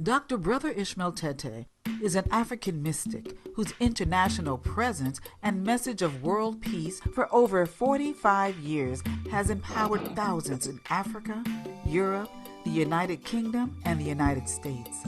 Dr. Brother Ishmael Tete is an African mystic whose international presence and message of world peace for over 45 years has empowered thousands in Africa, Europe, the United Kingdom, and the United States.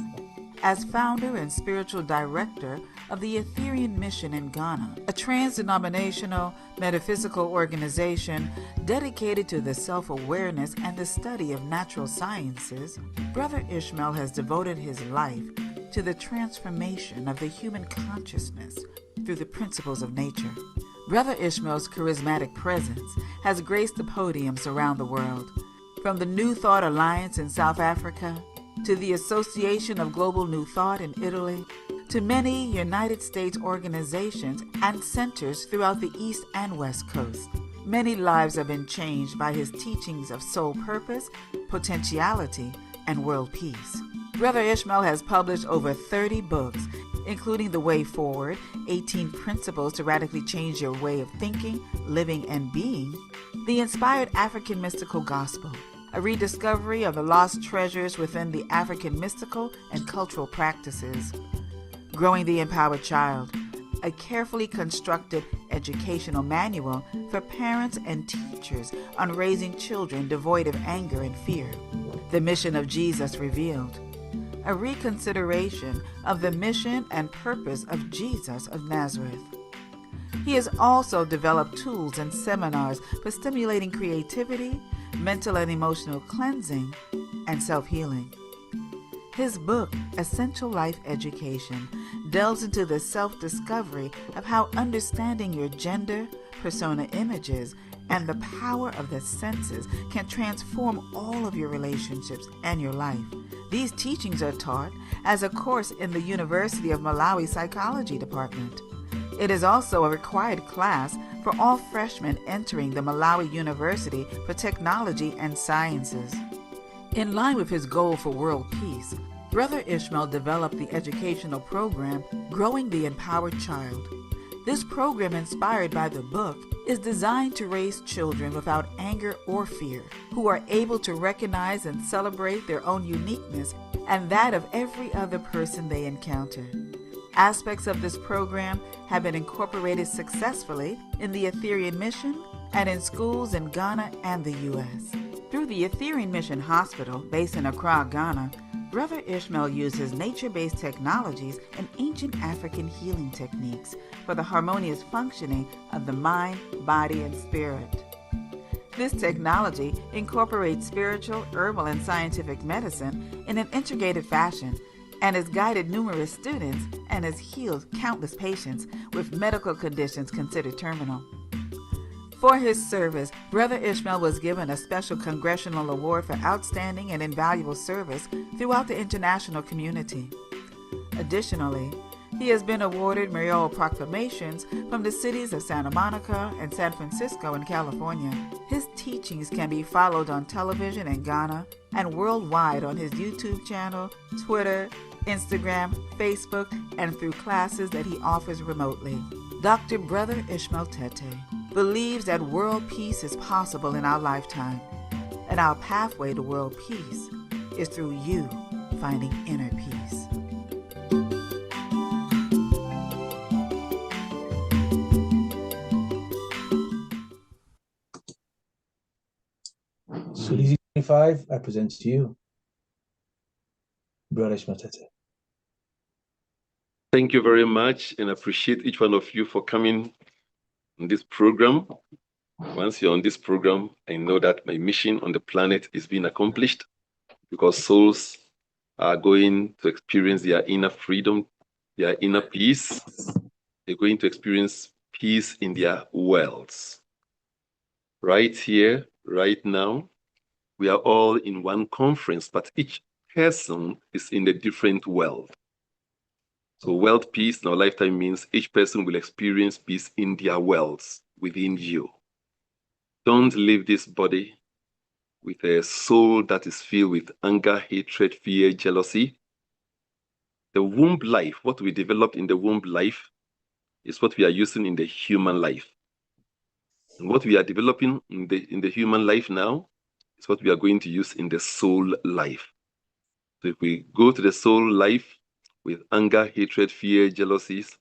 As founder and spiritual director of the Ethereal Mission in Ghana, a trans-denominational metaphysical organization dedicated to the self-awareness and the study of natural sciences, Brother Ishmael has devoted his life to the transformation of the human consciousness through the principles of nature. Brother Ishmael's charismatic presence has graced the podiums around the world, from the New Thought Alliance in South Africa to the Association of Global New Thought in Italy, to many United States organizations and centers throughout the East and West Coast. Many lives have been changed by his teachings of soul purpose, potentiality, and world peace. Brother Ishmael has published over 30 books, including The Way Forward, 18 Principles to Radically Change Your Way of Thinking, Living, and Being, The Inspired African Mystical Gospel, a rediscovery of the lost treasures within the African mystical and cultural practices, Growing the Empowered Child, a carefully constructed educational manual for parents and teachers on raising children devoid of anger and fear, The Mission of Jesus Revealed, a reconsideration of the mission and purpose of Jesus of Nazareth. He has also developed tools and seminars for stimulating creativity, mental and emotional cleansing, and self-healing. His book, Essential Life Education, delves into the self-discovery of how understanding your gender, persona images, and the power of the senses can transform all of your relationships and your life. These teachings are taught as a course in the University of Malawi Psychology Department. It is also a required class for all freshmen entering the Malawi University for Technology and Sciences. In line with his goal for world peace, Brother Ishmael developed the educational program Growing the Empowered Child. This program, inspired by the book, is designed to raise children without anger or fear, who are able to recognize and celebrate their own uniqueness and that of every other person they encounter. Aspects of this program have been incorporated successfully in the Ethereal Mission and in schools in Ghana and the U.S. Through the Ethereal Mission Hospital, based in Accra, Ghana, Brother Ishmael uses nature-based technologies and ancient African healing techniques for the harmonious functioning of the mind, body, and spirit. This technology incorporates spiritual, herbal, and scientific medicine in an integrated fashion and has guided numerous students and has healed countless patients with medical conditions considered terminal. For his service, Brother Ishmael was given a special Congressional Award for outstanding and invaluable service throughout the international community. Additionally, he has been awarded mayoral proclamations from the cities of Santa Monica and San Francisco in California. His teachings can be followed on television in Ghana and worldwide on his YouTube channel, Twitter, Instagram, Facebook, and through classes that he offers remotely. Dr. Brother Ishmael Tete believes that world peace is possible in our lifetime, and our pathway to world peace is through you finding inner peace. So, Lizzie 25, I present to you, Brother Ishmael Tete. Thank you very much, and I appreciate each one of you for coming on this program. Once you're on this program, I know that my mission on the planet is being accomplished because souls are going to experience their inner freedom, their inner peace. They're going to experience peace in their worlds. Right here, right now, we are all in one conference, but each person is in a different world. So world peace in our lifetime means each person will experience peace in their worlds within you. Don't leave this body with a soul that is filled with anger, hatred, fear, jealousy. The womb life, what we developed in the womb life, is what we are using in the human life. And what we are developing in the human life now is what we are going to use in the soul life. So if we go to the soul life with anger, hatred, fear, jealousies,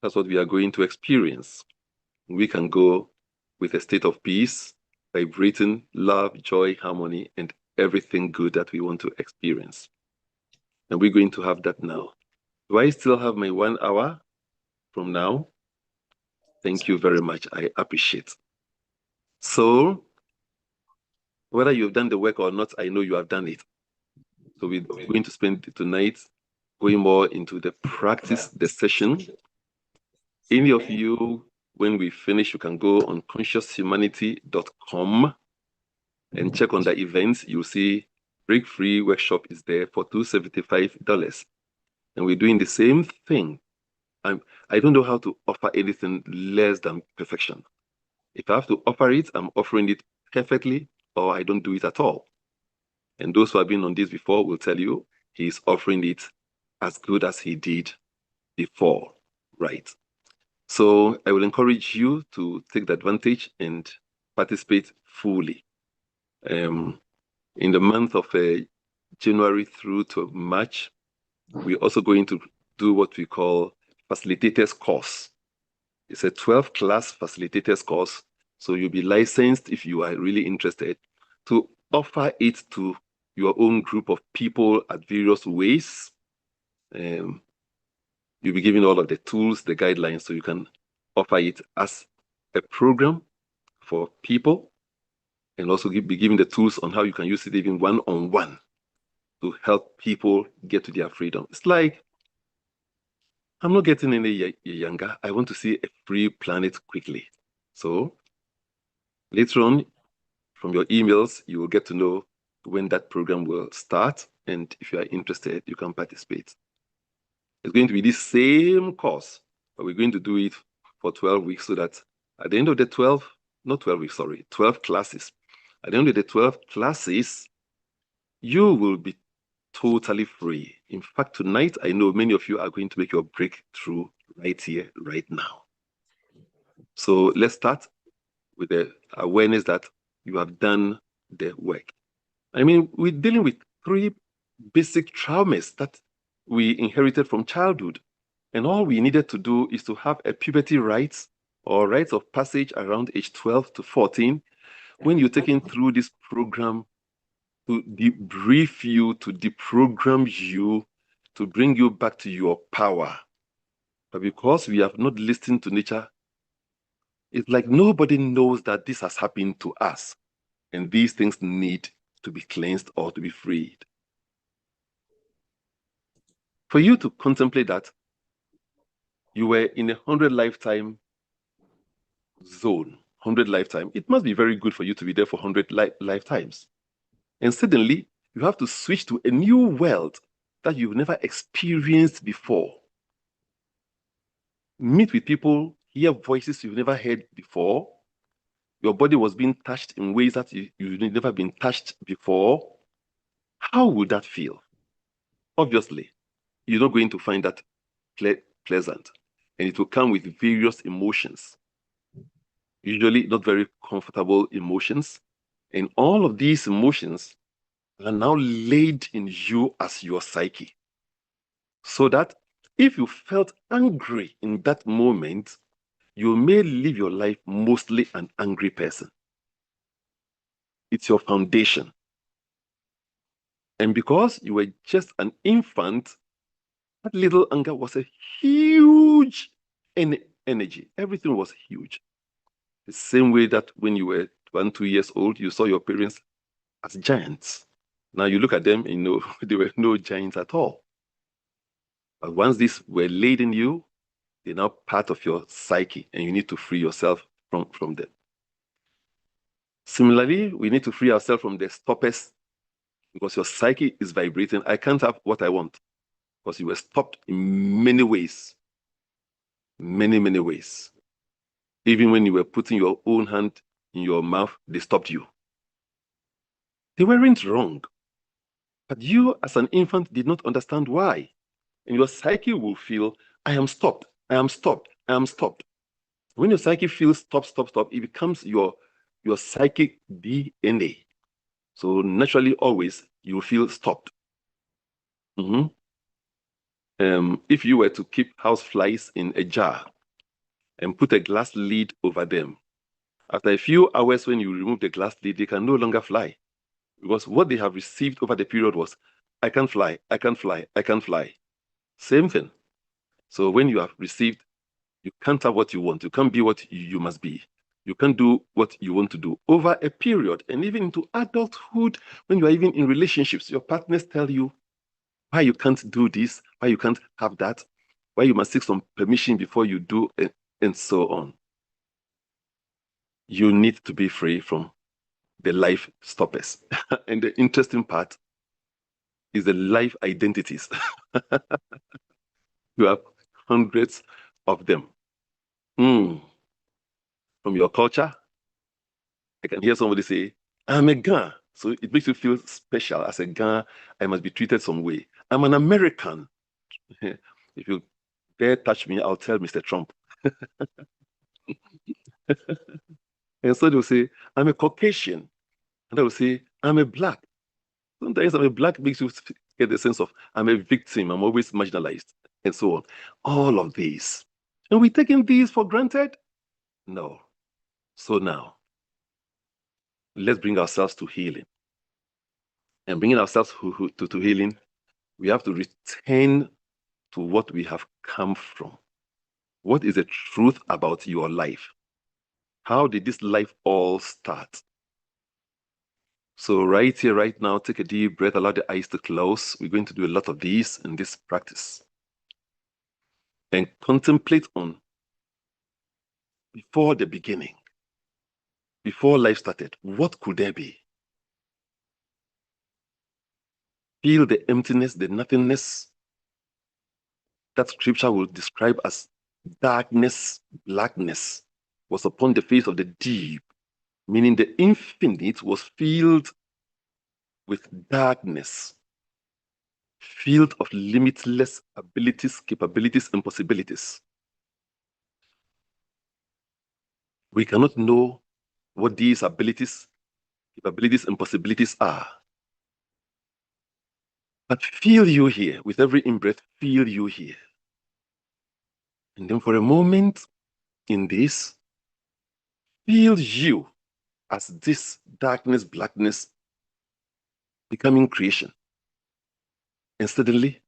that's what we are going to experience. We can go with a state of peace, vibrating love, joy, harmony, and everything good that we want to experience. And we're going to have that now. Do I still have my 1 hour from now? Thank you very much. I appreciate. So, whether you've done the work or not, I know you have done it. So we're going to spend tonight going more into the practice, the session. Any of you, when we finish, you can go on conscioushumanity.com and check on the events. You'll see Break Free Workshop is there for $275. And we're doing the same thing. I don't know how to offer anything less than perfection. If I have to offer it, I'm offering it perfectly, or I don't do it at all. And those who have been on this before will tell you he's offering it as good as he did before, right? So I will encourage you to take the advantage and participate fully. In the month of January through to March, we're also going to do what we call facilitators course. It's a 12-class facilitators course. So you'll be licensed if you are really interested to offer it to your own group of people at various ways. You'll be given all of the tools, the guidelines, so you can offer it as a program for people, and also be given the tools on how you can use it even one-on-one to help people get to their freedom. It's like, I'm not getting any younger. I want to see a free planet quickly. So later on, from your emails, you will get to know when that program will start. And if you are interested, you can participate. It's going to be the same course, but we're going to do it for 12 weeks so that at the end of the 12 classes. At the end of the 12 classes, you will be totally free. In fact, tonight, I know many of you are going to make your breakthrough right here, right now. So let's start with the awareness that you have done the work. I mean, we're dealing with 3 basic traumas that we inherited from childhood. And all we needed to do is to have a puberty rites or rites of passage around age 12 to 14 when you're taking through this program to debrief you, to deprogram you, to bring you back to your power. But because we have not listened to nature, it's like nobody knows that this has happened to us. And these things need to be cleansed or to be freed. For you to contemplate that you were in a 100 lifetime zone, 100 lifetime, it must be very good for you to be there for 100 lifetimes. And suddenly, you have to switch to a new world that you've never experienced before. Meet with people, hear voices you've never heard before. Your body was being touched in ways that you've never been touched before. How would that feel? Obviously, you're not going to find that pleasant. And it will come with various emotions, usually not very comfortable emotions. And all of these emotions are now laid in you as your psyche. So that if you felt angry in that moment, you may live your life mostly an angry person. It's your foundation. And because you were just an infant, that little anger was a huge energy. Everything was huge. The same way that when you were 1, 2 years old, you saw your parents as giants. Now you look at them and you know they were no giants at all. But once these were laid in you, they're now part of your psyche and you need to free yourself from them. Similarly, we need to free ourselves from the stoppers because your psyche is vibrating. I can't have what I want because you were stopped in many ways. Many, many ways. Even when you were putting your own hand in your mouth, they stopped you. They weren't wrong. But you, as an infant, did not understand why. And your psyche will feel, I am stopped, I am stopped, I am stopped. When your psyche feels stop, it becomes your psychic DNA. So naturally, always you will feel stopped. If you were to keep house flies in a jar and put a glass lid over them, after a few hours, when you remove the glass lid, they can no longer fly, because what they have received over the period was, I can't fly, I can't fly, I can't fly. Same thing. So when you have received, you can't have what you want. You can't be what you must be. You can't do what you want to do over a period. And even into adulthood, when you are even in relationships, your partners tell you why you can't do this, why you can't have that, why you must seek some permission before you do, and so on. You need to be free from the life stoppers. And the interesting part is the life identities. You have hundreds of them. From your culture, I can hear somebody say, I'm a Ga. So it makes you feel special. As a Ga, I must be treated some way. I'm an American. If you dare touch me, I'll tell Mr. Trump. And so they'll say, I'm a Caucasian. And I will say, I'm a Black. Sometimes I'm a Black makes you get the sense of, I'm a victim, I'm always marginalized, and so on. All of these. And we taking these for granted? No. So now, let's bring ourselves to healing. And bringing ourselves to healing, we have to return to what we have come from. What is the truth about your life? How did this life all start? So right here, right now, take a deep breath, allow the eyes to close. We're going to do a lot of these in this practice. And contemplate on before the beginning, before life started, what could there be? Feel the emptiness, the nothingness that scripture will describe as darkness, blackness was upon the face of the deep, meaning the infinite was filled with darkness, filled of limitless abilities, capabilities, and possibilities. We cannot know what these abilities, capabilities, and possibilities are. But feel you here, with every in-breath, feel you here. And then for a moment in this, feel you as this darkness, blackness becoming creation. And suddenly,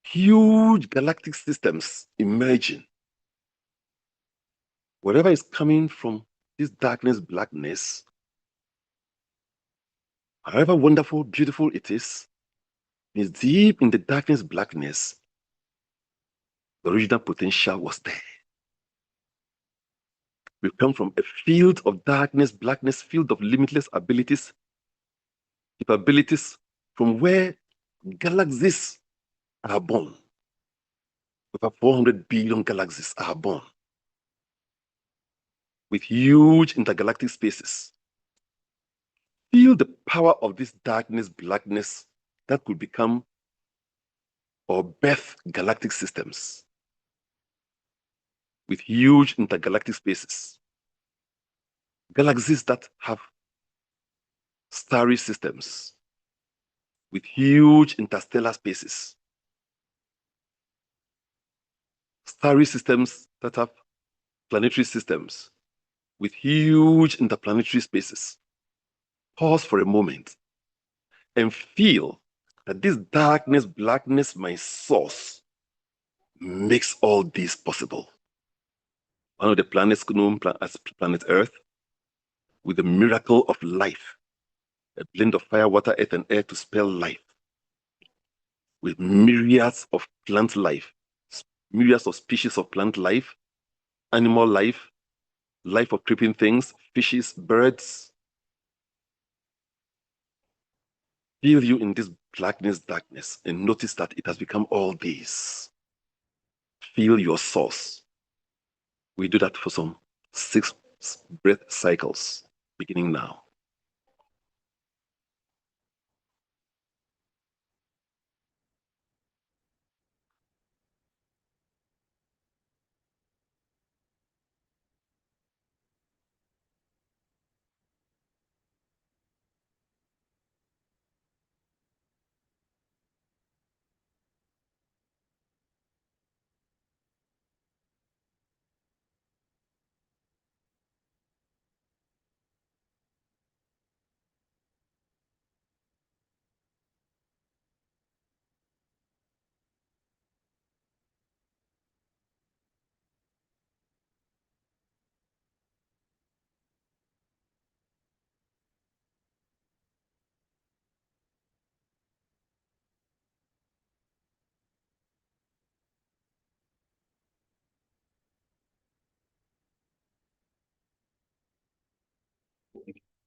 huge galactic systems emerging. Whatever is coming from this darkness, blackness, however wonderful, beautiful it is deep in the darkness, blackness, the original potential was there. We come from a field of darkness, blackness, field of limitless abilities, capabilities, from where galaxies are born. Over 400 billion galaxies are born with huge intergalactic spaces. Feel the power of this darkness, blackness that could become or birth galactic systems with huge intergalactic spaces. Galaxies that have starry systems with huge interstellar spaces. Starry systems that have planetary systems with huge interplanetary spaces. Pause for a moment and feel that this darkness, blackness, my source, makes all this possible. One of the planets known as planet Earth, with the miracle of life, a blend of fire, water, earth, and air to spell life, with myriads of plant life, myriads of species of plant life, animal life, life of creeping things, fishes, birds. Feel you in this blackness, darkness, and notice that it has become all these. Feel your source. We do that for some 6 breath cycles, beginning now.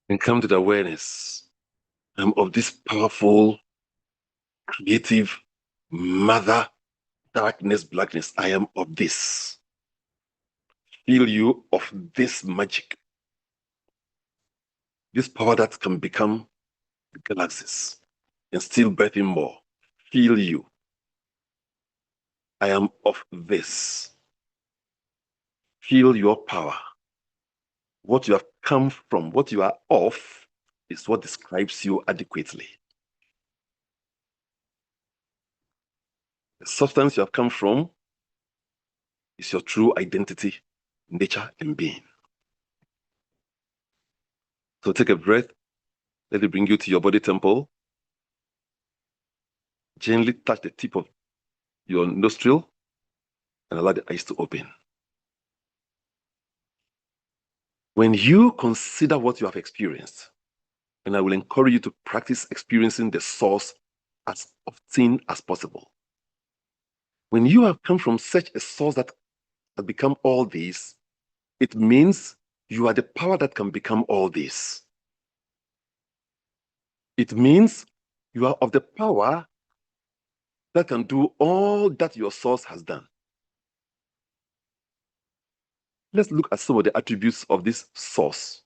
and come to the awareness. I'm of this powerful, creative mother, darkness, blackness. I am of this. Feel you of this magic, this power that can become galaxies and still birthing more. Feel you. I am of this. Feel your power. What you have come from, what you are of, is what describes you adequately. The substance you have come from is your true identity, nature, and being. So take a breath. Let it bring you to your body temple. Gently touch the tip of your nostril and allow the eyes to open. When you consider what you have experienced, and I will encourage you to practice experiencing the source as often as possible. When you have come from such a source that has become all this, it means you are the power that can become all this. It means you are of the power that can do all that your source has done. Let's look at some of the attributes of this source.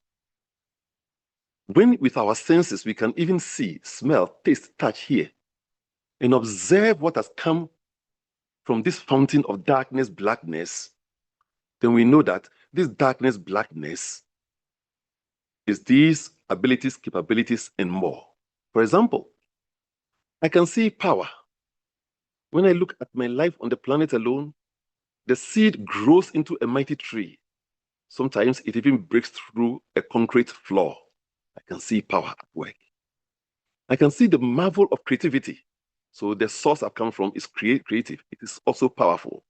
When with our senses, we can even see, smell, taste, touch, hear, and observe what has come from this fountain of darkness, blackness, then we know that this darkness, blackness is these abilities, capabilities, and more. For example, I can see power. When I look at my life on the planet alone, the seed grows into a mighty tree. Sometimes it even breaks through a concrete floor. I can see power at work. I can see the marvel of creativity. So the source I've come from is creative. It is also powerful.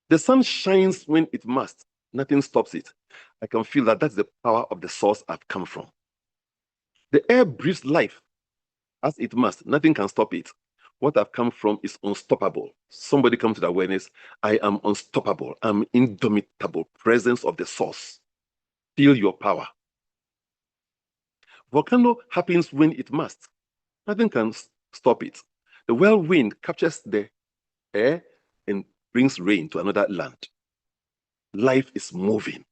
The sun shines when it must. Nothing stops it. I can feel that that's the power of the source I've come from. The air breathes life as it must. Nothing can stop it. What I've come from is unstoppable. Somebody come to the awareness. I am unstoppable. I'm indomitable. Presence of the source. Feel your power. Volcano happens when it must. Nothing can stop it. The whirlwind captures the air and brings rain to another land. Life is moving.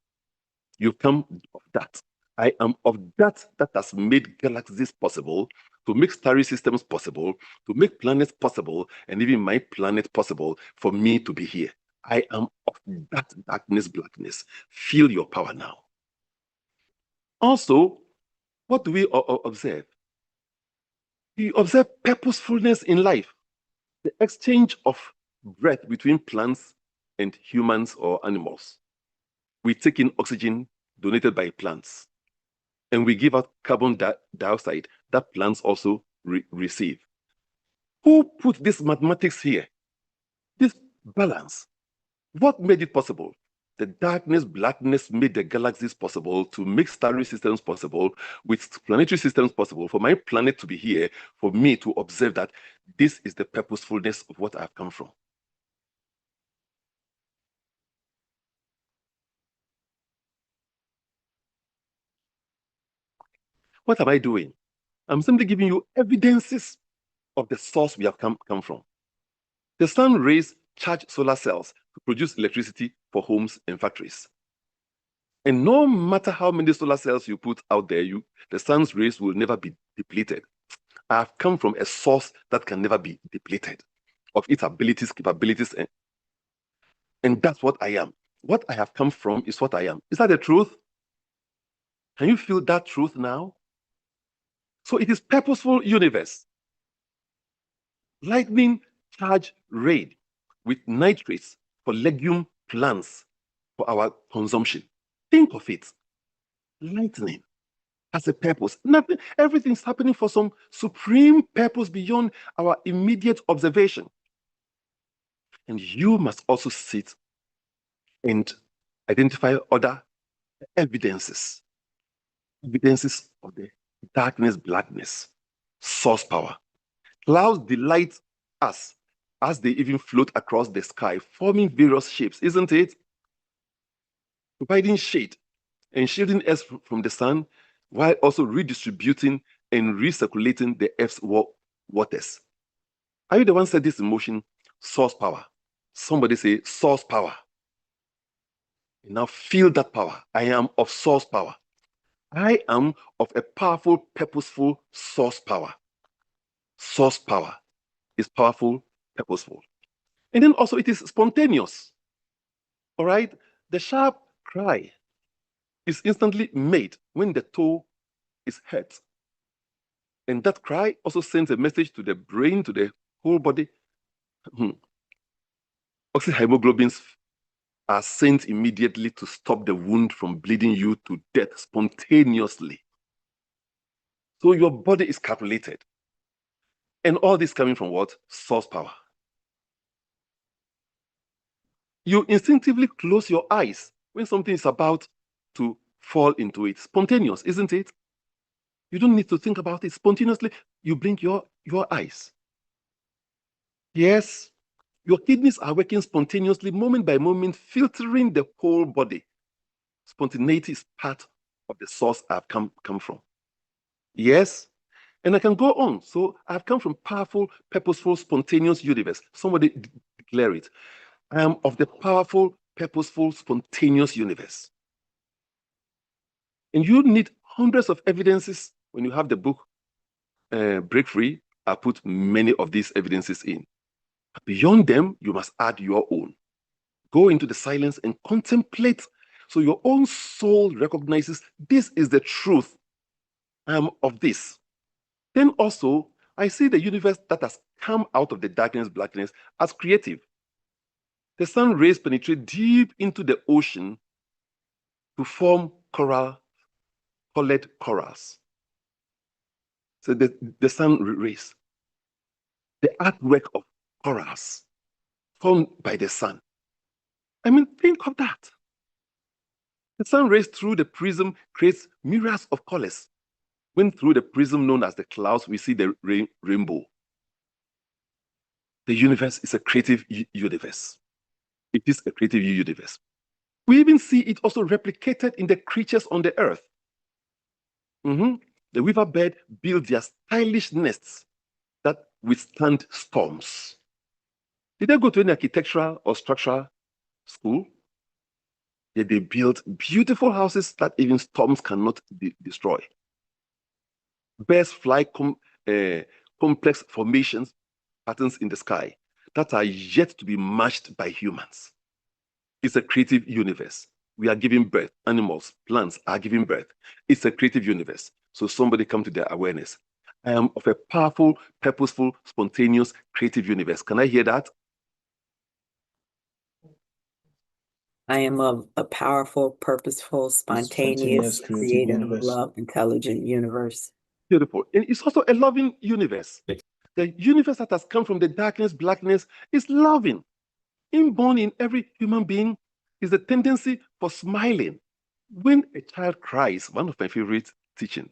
You come of that. I am of that has made galaxies possible, to make starry systems possible, to make planets possible, and even my planet possible for me to be here. I am of that darkness, blackness. Feel your power now. Also, what do we observe? We observe purposefulness in life. The exchange of breath between plants and humans or animals. We take in oxygen donated by plants, and we give out carbon dioxide that plants also receive. Who put this mathematics here? This balance. What made it possible? The darkness, blackness made the galaxies possible, to make starry systems possible, with planetary systems possible, for my planet to be here, for me to observe that this is the purposefulness of what I've come from. What am I doing? I'm simply giving you evidences of the source we have come from. The sun rays charge solar cells to produce electricity for homes and factories. And no matter how many solar cells you put out there, the sun's rays will never be depleted. I have come from a source that can never be depleted of its abilities, capabilities, and that's what I am. What I have come from is what I am. Is that the truth? Can you feel that truth now? So it is purposeful universe. Lightning charge rain with nitrates for legume plants for our consumption. Think of it. Lightning has a purpose. Nothing, everything's happening for some supreme purpose beyond our immediate observation. And you must also sit and identify other evidences of the darkness, blackness, source power. Clouds delight us as they even float across the sky, forming various shapes, isn't it? Providing shade and shielding us from the sun, while also redistributing and recirculating the Earth's waters. Are you the one set this in motion? Source power. Somebody say source power. Now feel that power. I am of source power. I am of a powerful, purposeful source power. Source power is powerful, purposeful. And then also it is spontaneous. All right? The sharp cry is instantly made when the toe is hurt. And that cry also sends a message to the brain, to the whole body. Oxyhemoglobins are sent immediately to stop the wound from bleeding you to death spontaneously. So your body is calculated. And all this coming from what? Source power. You instinctively close your eyes when something is about to fall into it. Spontaneous, isn't it? You don't need to think about it. Spontaneously, you blink your eyes. Yes, your kidneys are working spontaneously, moment by moment, filtering the whole body. Spontaneity is part of the source I've come from. Yes, and I can go on. So I've come from powerful, purposeful, spontaneous universe. Somebody declare it. I am of the powerful, purposeful, spontaneous universe. And you need hundreds of evidences. When you have the book Break Free, I put many of these evidences in. Beyond them, you must add your own. Go into the silence and contemplate. So your own soul recognizes this is the truth. I am of this. Then also, I see the universe that has come out of the blackness as creative. The sun rays penetrate deep into the ocean to form colored corals. So the sun rays, the artwork of corals formed by the sun. I mean, think of that. The sun rays through the prism creates myriads of colors. When through the prism known as the clouds, we see the rainbow. The universe is a creative universe. It is a creative universe. We even see it also replicated in the creatures on the earth. The weaver bird build their stylish nests that withstand storms. Did they go to any architectural or structural school? Yeah, they built beautiful houses that even storms cannot destroy. Birds fly complex formations, patterns in the sky that are yet to be matched by humans. It's a creative universe. We are giving birth. Animals, plants are giving birth. It's a creative universe. So somebody come to their awareness. I am of a powerful, purposeful, spontaneous, creative universe. Can I hear that? I am of a powerful, purposeful, spontaneous, creative, love, intelligent universe. Beautiful. And it's also a loving universe. The universe that has come from the darkness, blackness, is loving. Inborn in every human being is the tendency for smiling. When a child cries, one of my favorite teaching,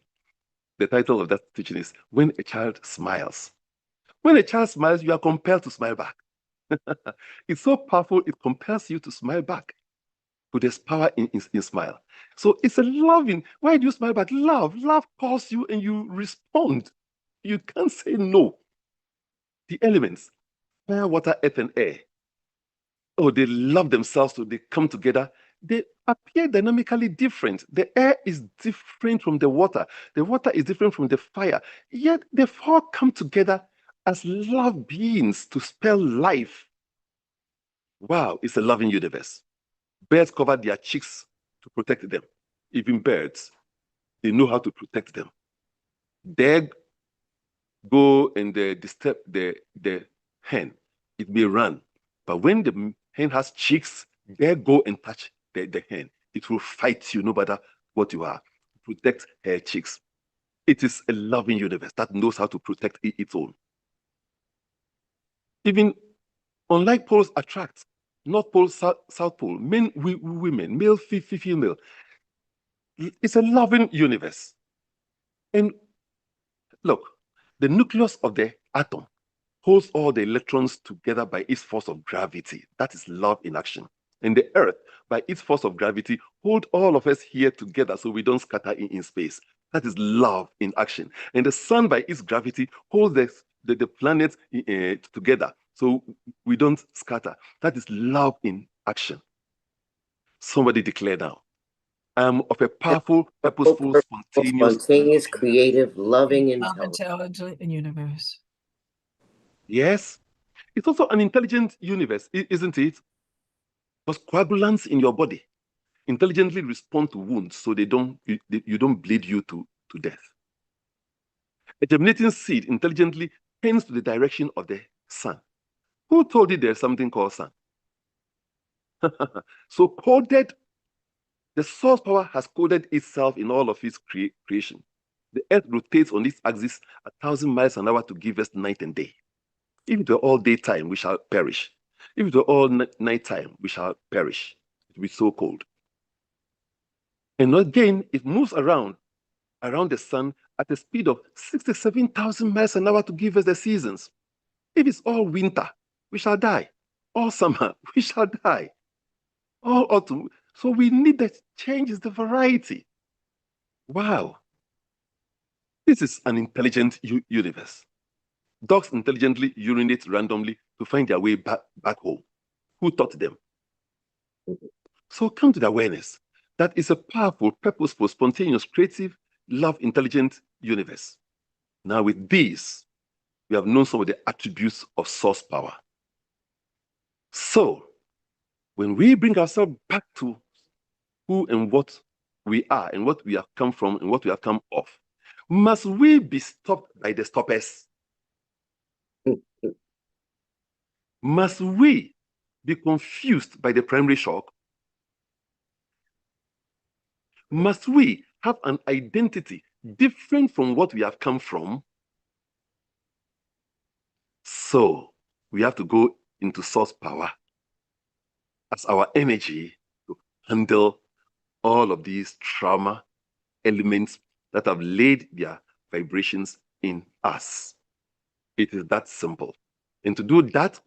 the title of that teaching is When a Child Smiles. When a child smiles, you are compelled to smile back. It's so powerful, it compels you to smile back. But there's power in smile. So it's a loving. Why do you smile back? Love. Love calls you and you respond. You can't say no. The elements, fire, water, earth, and air. Oh, they love themselves, so they come together. They appear dynamically different. The air is different from the water. The water is different from the fire. Yet they all come together as love beings to spell life. Wow, it's a loving universe. Birds cover their cheeks to protect them. Even birds, they know how to protect them. They go and they disturb the hen. It may run. But when the hen has cheeks, they go and touch the hen. It will fight you no matter what you are. Protect her cheeks. It is a loving universe that knows how to protect its own. Even unlike poles attract, North Pole, South Pole, men, women, male, female. It's a loving universe. And look, the nucleus of the atom holds all the electrons together by its force of gravity. That is love in action. And the earth, by its force of gravity, hold all of us here together so we don't scatter in space. That is love in action. And the sun, by its gravity, holds the planets together so we don't scatter. That is love in action. Somebody declare now, I am of a powerful, purposeful, spontaneous, creative, loving, intelligent universe. Yes. It's also an intelligent universe, isn't it? Because coagulants in your body intelligently respond to wounds so you don't bleed you to death. A germinating seed intelligently tends to the direction of the sun. Who told you there's something called sun? So coded, the source power has coded itself in all of its creation. The earth rotates on its axis 1,000 miles an hour to give us night and day. If it were all daytime, we shall perish. If it were all nighttime, we shall perish. It will be so cold. And again, it moves around the sun at a speed of 67,000 miles an hour to give us the seasons. If it's all winter, we shall die. All summer, we shall die. All autumn. So we need that changes the variety. Wow. This is an intelligent universe. Dogs intelligently urinate randomly to find their way back home. Who taught them? So come to the awareness that it's a powerful, purposeful, spontaneous, creative, love, intelligent universe. Now with this, we have known some of the attributes of source power. So when we bring ourselves back to who and what we are and what we have come from and what we have come off, must we be stopped by the stoppers? Must we be confused by the primary shock? Must we have an identity different from what we have come from? So we have to go into source power as our energy to handle all of these trauma elements that have laid their vibrations in us. It is that simple. And to do that,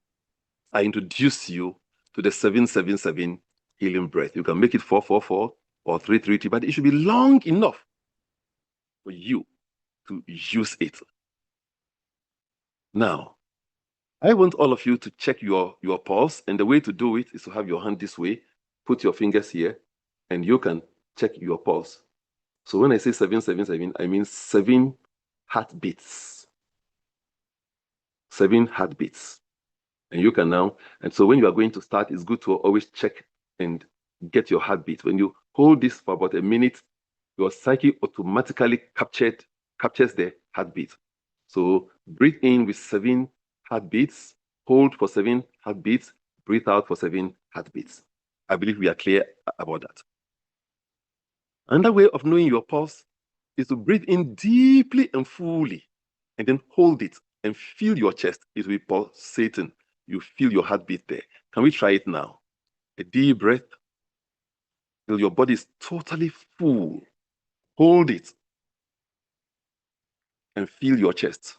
I introduce you to the 777 healing breath. You can make it 444 or 333, but it should be long enough for you to use it. Now, I want all of you to check your pulse, and the way to do it is to have your hand this way, put your fingers here, and you can check your pulse. So when I say 777, I mean 7 heartbeats. 7 heartbeats. And you can now, and so when you are going to start, it's good to always check and get your heartbeat. When you hold this for about a minute, your psyche automatically captures the heartbeat. So breathe in with 7 heartbeats, hold for 7 heartbeats, breathe out for 7 heartbeats. I believe we are clear about that. Another way of knowing your pulse is to breathe in deeply and fully, and then hold it and feel your chest. It will be pulsating. You feel your heartbeat there. Can we try it now? A deep breath till your body is totally full. Hold it and feel your chest.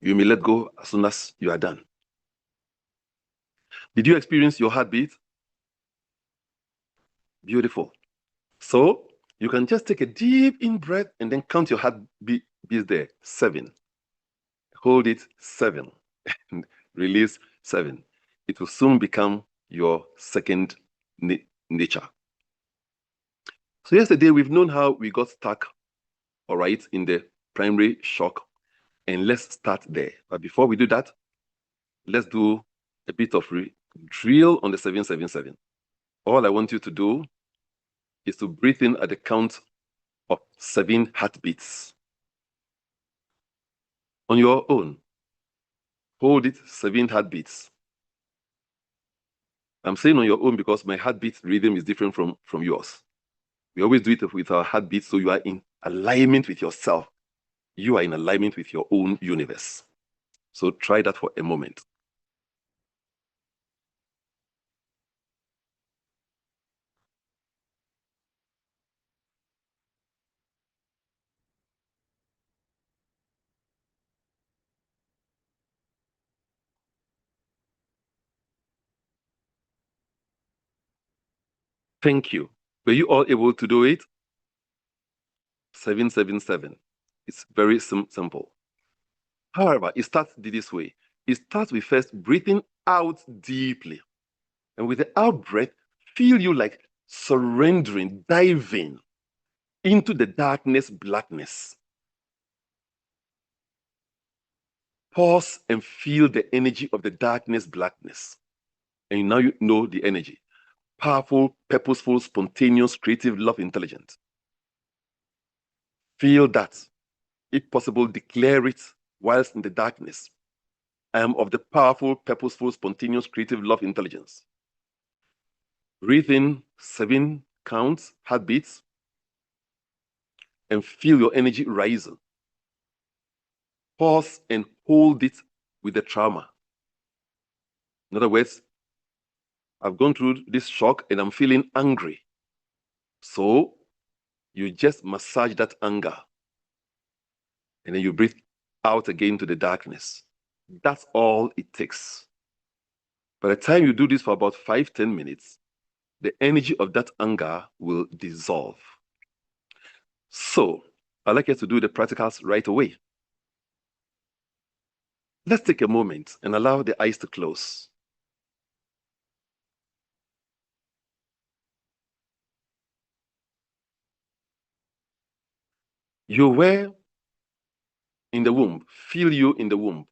You may let go as soon as you are done. Did you experience your heartbeat? Beautiful. So you can just take a deep in breath and then count your heartbeat there. 7. Hold it. 7. And release. 7. It will soon become your second nature. So yesterday we've known how we got stuck, all right, in the primary shock. And let's start there. But before we do that, let's do a bit of drill on the 777. All I want you to do is to breathe in at the count of 7 heartbeats. On your own, hold it 7 heartbeats. I'm saying on your own because my heartbeat rhythm is different from yours. We always do it with our heartbeat, so you are in alignment with yourself. You are in alignment with your own universe. So try that for a moment. Thank you. Were you all able to do it? 777. It's very simple. However, it starts this way. It starts with first breathing out deeply. And with the out breath, feel you like surrendering, diving into the darkness, blackness. Pause and feel the energy of the darkness, blackness. And now you know the energy. Powerful, purposeful, spontaneous, creative, love, intelligent. Feel that. If possible, declare it whilst in the darkness. I am of the powerful, purposeful, spontaneous, creative, love, intelligence. Breathe in 7 counts, heartbeats, and feel your energy rising. Pause and hold it with the trauma. In other words, I've gone through this shock and I'm feeling angry. So you just massage that anger. And then you breathe out again to the darkness. That's all it takes. By the time you do this for about 5-10 minutes, the energy of that anger will dissolve. So I'd like you to do the practicals right away. Let's take a moment and allow the eyes to close. You were in the womb. Feel you in the womb.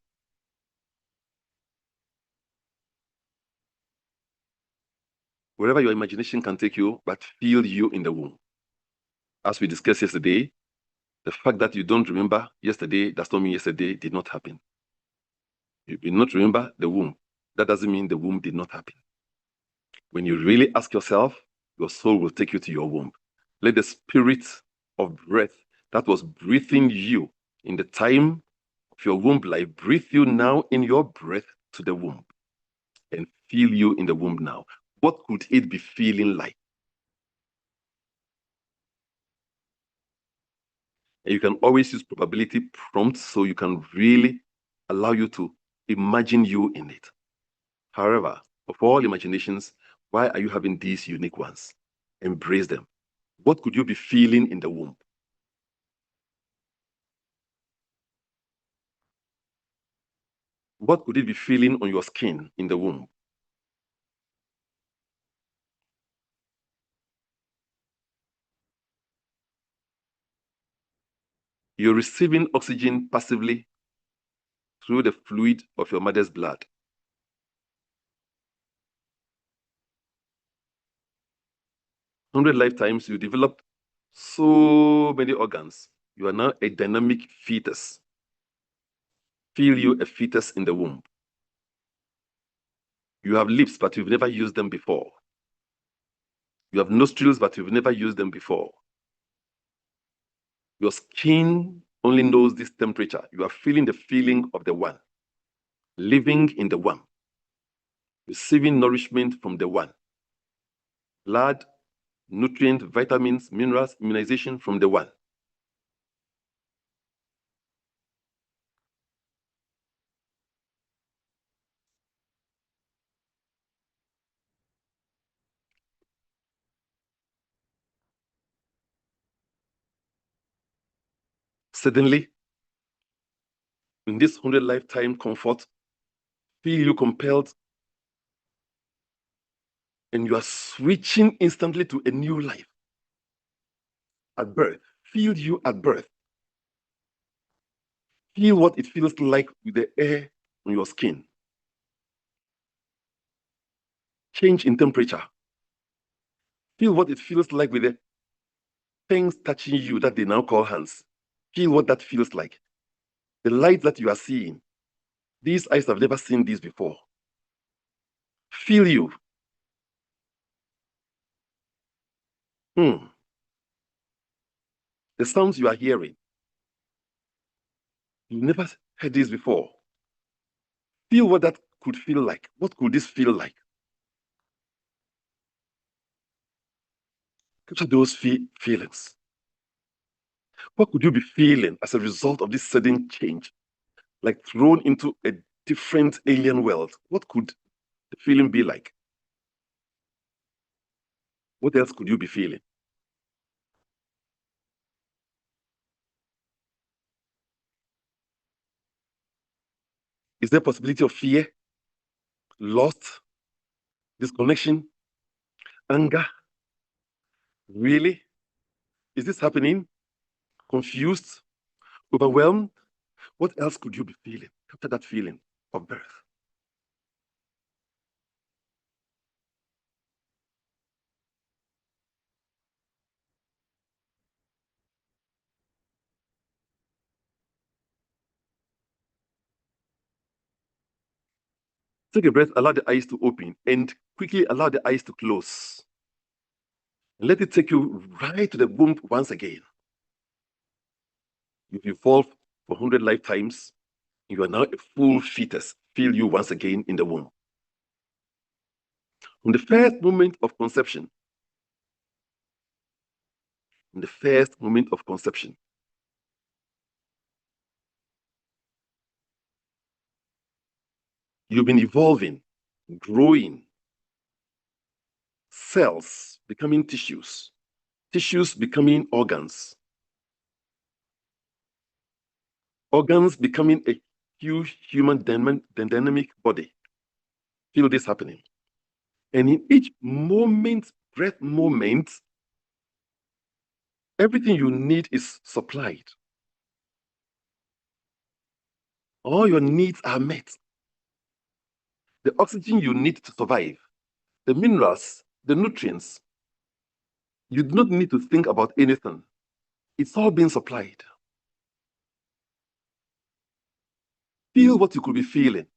Wherever your imagination can take you, but feel you in the womb. As we discussed yesterday, the fact that you don't remember yesterday does not mean yesterday did not happen. You did not remember the womb. That doesn't mean the womb did not happen. When you really ask yourself, your soul will take you to your womb. Let the spirit of breath that was breathing you in the time of your womb life breathe you now in your breath to the womb and feel you in the womb now. What could it be feeling like? And you can always use probability prompts so you can really allow you to imagine you in it. However, of all imaginations, why are you having these unique ones? Embrace them. What could you be feeling in the womb? What could it be feeling on your skin in the womb? You're receiving oxygen passively through the fluid of your mother's blood. Hundred lifetimes, you developed so many organs. You are now a dynamic fetus. Feel you a fetus in the womb. You have lips, but you've never used them before. You have nostrils, but you've never used them before. Your skin only knows this temperature. You are feeling the feeling of the one, living in the one, receiving nourishment from the one, blood, nutrient, vitamins, minerals, immunization from the one. Suddenly, in this 100 lifetime comfort, feel you compelled and you are switching instantly to a new life. At birth, feel you at birth. Feel what it feels like with the air on your skin. Change in temperature. Feel what it feels like with the things touching you that they now call hands. Feel what that feels like. The light that you are seeing. These eyes have never seen this before. Feel you. The sounds you are hearing. You never heard this before. Feel what that could feel like. What could this feel like? Capture those feelings. What could you be feeling as a result of this sudden change? Like thrown into a different alien world. What could the feeling be like? What else could you be feeling? Is there a possibility of fear, loss, disconnection, anger? Really? Is this happening? Confused? Overwhelmed? What else could you be feeling after that feeling of birth? Take a breath, allow the eyes to open, and quickly allow the eyes to close. Let it take you right to the womb once again. You've evolved for 100 lifetimes. You are now a full fetus. Feel you once again in the womb. From the first moment of conception, you've been evolving, growing, cells becoming tissues, tissues becoming organs, organs becoming a huge human dynamic body. Feel this happening. And in each moment, breath moment, everything you need is supplied. All your needs are met. The oxygen you need to survive, the minerals, the nutrients. You do not need to think about anything. It's all being supplied. Feel what you could be feeling.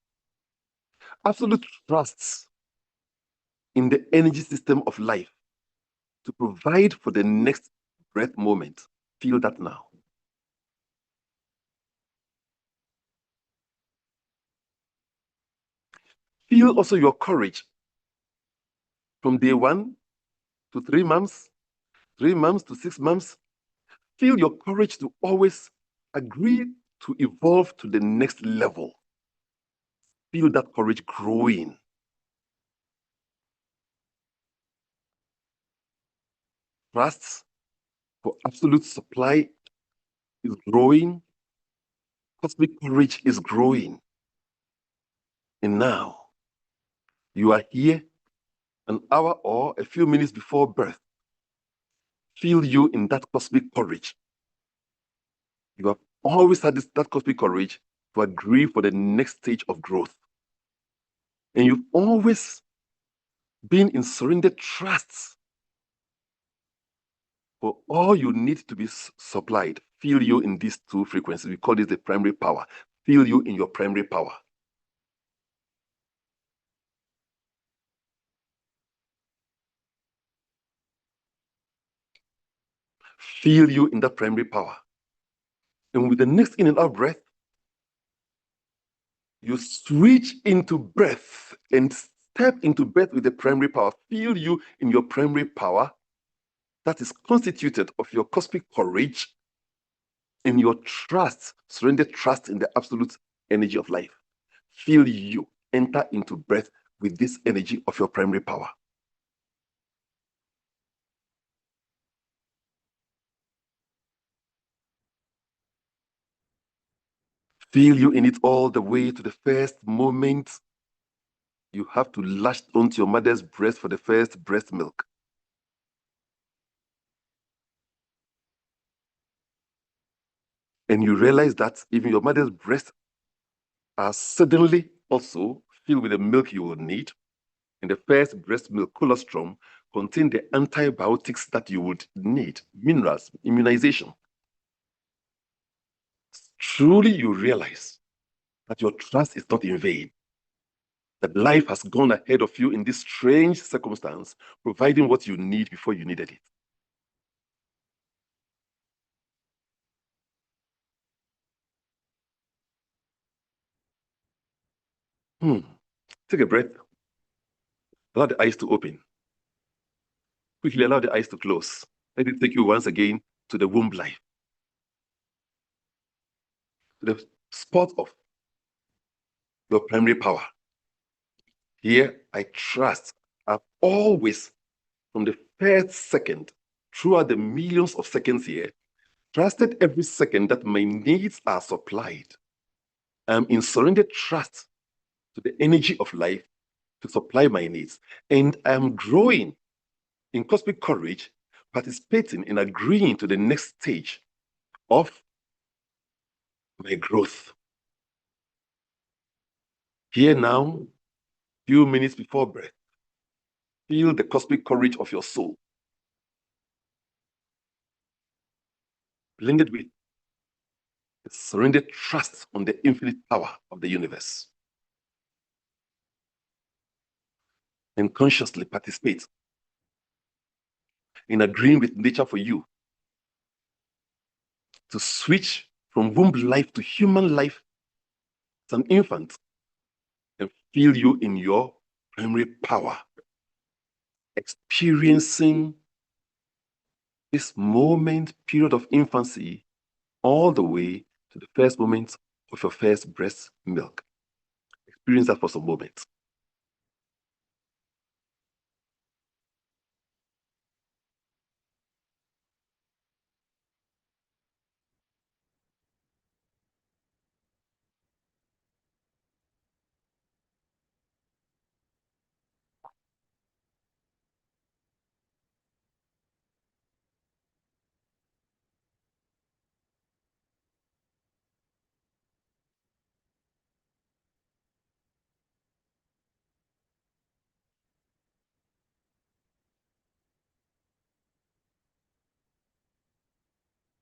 Absolute trust in the energy system of life to provide for the next breath moment. Feel that now. Feel also your courage from day 1 to 3 months, 3 months to 6 months. Feel your courage to always agree to evolve to the next level. Feel that courage growing. Trust for absolute supply is growing. Cosmic courage is growing. And now, you are here an hour or a few minutes before birth. Feel you in that cosmic courage. You have always had that cosmic courage to agree for the next stage of growth. And you've always been in surrendered trust for all you need to be supplied. Feel you in these two frequencies. We call this the primary power. Feel you in your primary power. Feel you in that primary power. And with the next in and out breath, you switch into breath and step into breath with the primary power. Feel you in your primary power that is constituted of your cosmic courage and your trust, surrendered trust in the absolute energy of life. Feel you enter into breath with this energy of your primary power. Feel you in it all the way to the first moment you have to latch onto your mother's breast for the first breast milk. And you realize that even your mother's breasts are suddenly also filled with the milk you will need. And the first breast milk, colostrum, contain the antibiotics that you would need, minerals, immunization. Truly, you realize that your trust is not in vain, that life has gone ahead of you in this strange circumstance, providing what you need before you needed it. Take a breath. Allow the eyes to open. Quickly allow the eyes to close. Let it take you once again to the womb life, to the spot of your primary power. Here, I trust I've always, from the per second throughout the millions of seconds here, trusted every second that my needs are supplied. I'm in surrendered trust to the energy of life to supply my needs. And I'm growing in cosmic courage, participating in agreeing to the next stage of my growth. Here now, few minutes before breath, feel the cosmic courage of your soul, blended with the surrendered trust on the infinite power of the universe. And consciously participate in agreeing with nature for you to switch from womb life to human life as an infant and feel you in your primary power, experiencing this period of infancy all the way to the first moment of your first breast milk. Experience that for some moments.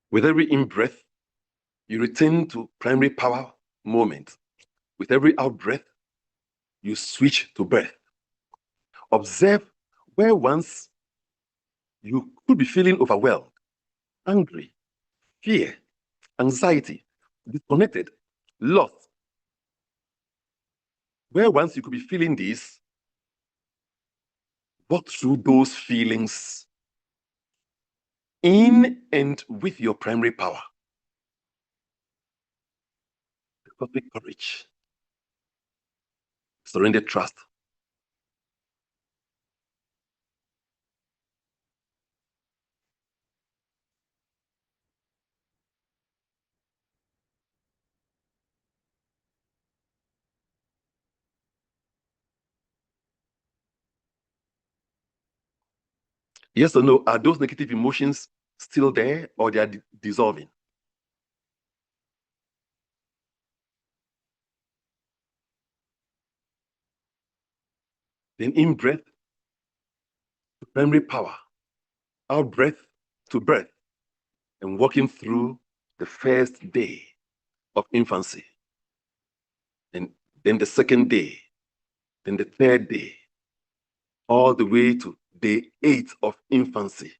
With every in-breath, you return to primary power moment. With every out-breath, you switch to breath. Observe where once you could be feeling overwhelmed, angry, fear, anxiety, disconnected, lost. Where once you could be feeling this, walk through those feelings in and with your primary power. Cosmic courage, surrendered trust. Yes or no, are those negative emotions still there or they are dissolving? Then in breath to primary power, out breath to breath, and walking through the first day of infancy, and then the second day, then the third day, all the way to day 8 of infancy.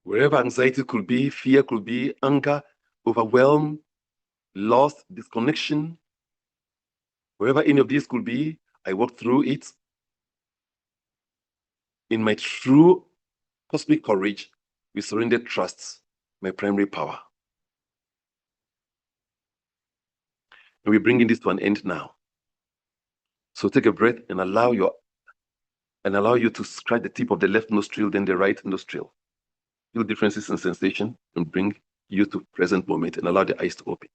Wherever anxiety could be, fear could be, anger, overwhelm, loss, disconnection, wherever any of these could be, I walk through it in my true cosmic courage with surrendered trust, my primary power. And we're bringing this to an end now. So take a breath and allow you to scratch the tip of the left nostril, then the right nostril. Feel differences in sensation and bring you to present moment and allow the eyes to open.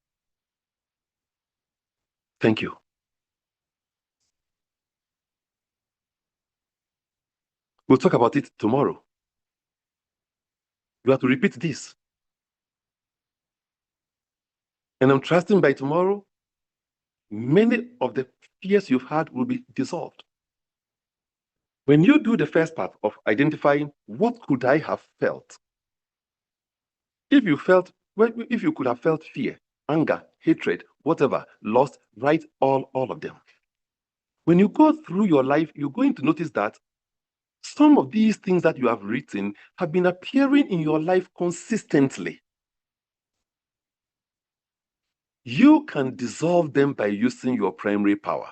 Thank you. We'll talk about it tomorrow. You have to repeat this. And I'm trusting by tomorrow, many of the fears you've had will be dissolved. When you do the first part of identifying what could I have felt, if you could have felt fear, anger, hatred, whatever, lost, write all of them. When you go through your life, you're going to notice that Some of these things that you have written have been appearing in your life consistently. You can dissolve them by using your primary power.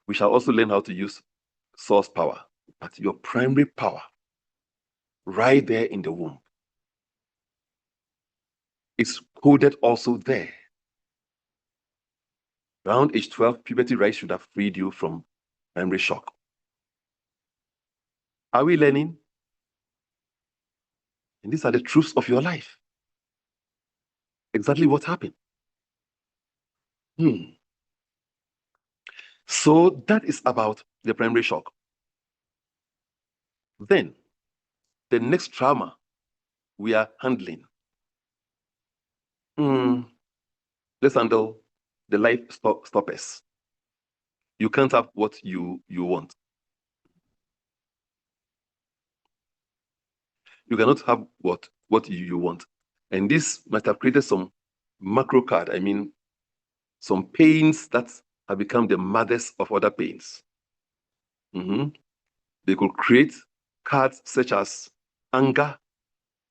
We shall also learn how to use source power, but your primary power, right there in the womb, is coded also there. Around age 12, puberty rise should have freed you from primary shock. Are we learning? And these are the truths of your life. Exactly what happened. So that is about the primary shock. Then, the next trauma we are handling. Let's handle the life stoppers. You can't have what you want. You cannot have what you want. And this might have created some macro card. I mean, some pains that have become the mothers of other pains. They could create cards such as anger,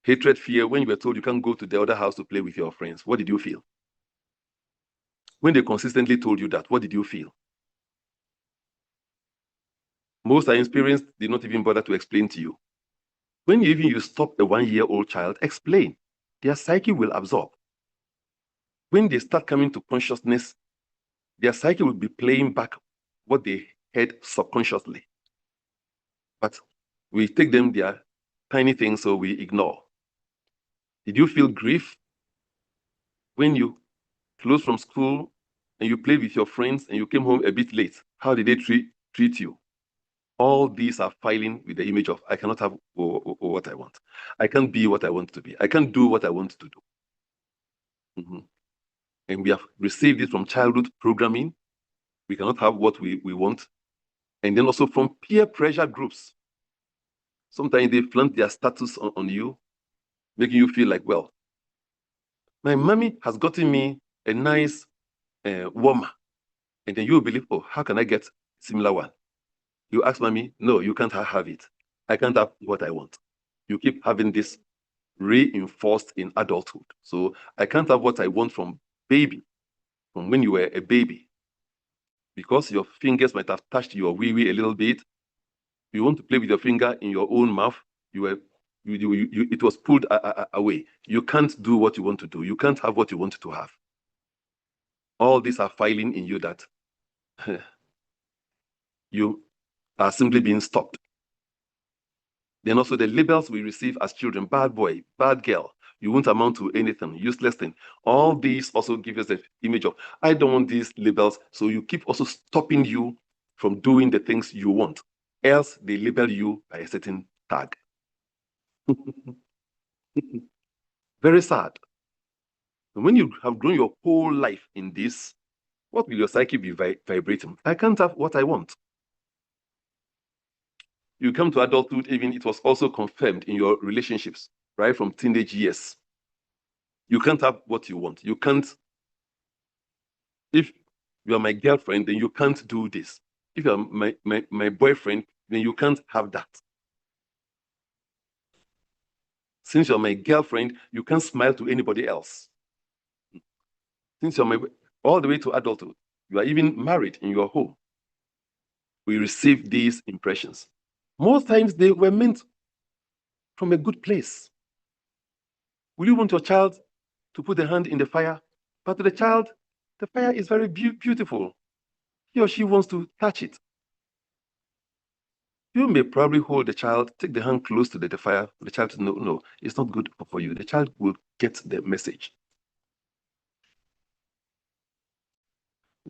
hatred, fear. When you were told you can't go to the other house to play with your friends, what did you feel? When they consistently told you that, what did you feel? Most are experienced did not even bother to explain to you. When you stop a 1-year-old child, explain. Their psyche will absorb. When they start coming to consciousness, their psyche will be playing back what they heard subconsciously. But we take them their tiny things, so we ignore. Did you feel grief when you closed from school and you played with your friends and you came home a bit late? How did they treat you? All these are filing with the image of, I cannot have what I want. I can't be what I want to be. I can't do what I want to do. And we have received it from childhood programming. We cannot have what we want. And then also from peer pressure groups. Sometimes they flaunt their status on you, making you feel like, well, my mommy has gotten me a nice warmer. And then you believe, oh, how can I get similar one? You ask mommy, no, you can't have it. I can't have what I want. You keep having this reinforced in adulthood. So I can't have what I want from when you were a baby. Because your fingers might have touched your wee-wee a little bit. You want to play with your finger in your own mouth. It was pulled away. You can't do what you want to do. You can't have what you want to have. All these are filing in you that you are simply being stopped. Then also the labels we receive as children, bad boy, bad girl, you won't amount to anything, useless thing. All these also give us the image of, I don't want these labels. So you keep also stopping you from doing the things you want. Else they label you by a certain tag. Very sad. And when you have grown your whole life in this, what will your psyche be vibrating? I can't have what I want. You come to adulthood, even it was also confirmed in your relationships, right from teenage years. You can't have what you want. You can't, if you're my girlfriend, then you can't do this. If you're my boyfriend, then you can't have that. Since you're my girlfriend, you can't smile to anybody else. Since you're all the way to adulthood, you are even married in your home. We receive these impressions. Most times they were meant from a good place. Will you want your child to put a hand in the fire? But to the child, the fire is very beautiful. He or she wants to touch it. You may probably hold the child, take the hand close to the fire, for the child to know, no, it's not good for you. The child will get the message.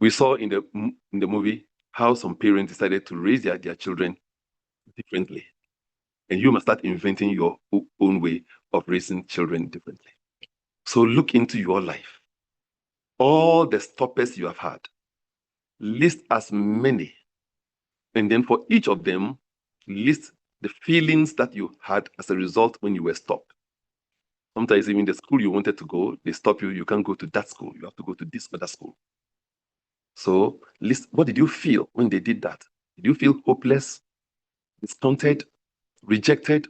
We saw in the movie how some parents decided to raise their children differently. And you must start inventing your own way of raising children differently. So look into your life. All the stoppers you have had, list as many. And then for each of them, list the feelings that you had as a result when you were stopped. Sometimes even the school you wanted to go, they stop you. You can't go to that school. You have to go to this other school. So list, what did you feel when they did that? Did you feel hopeless? discounted, rejected.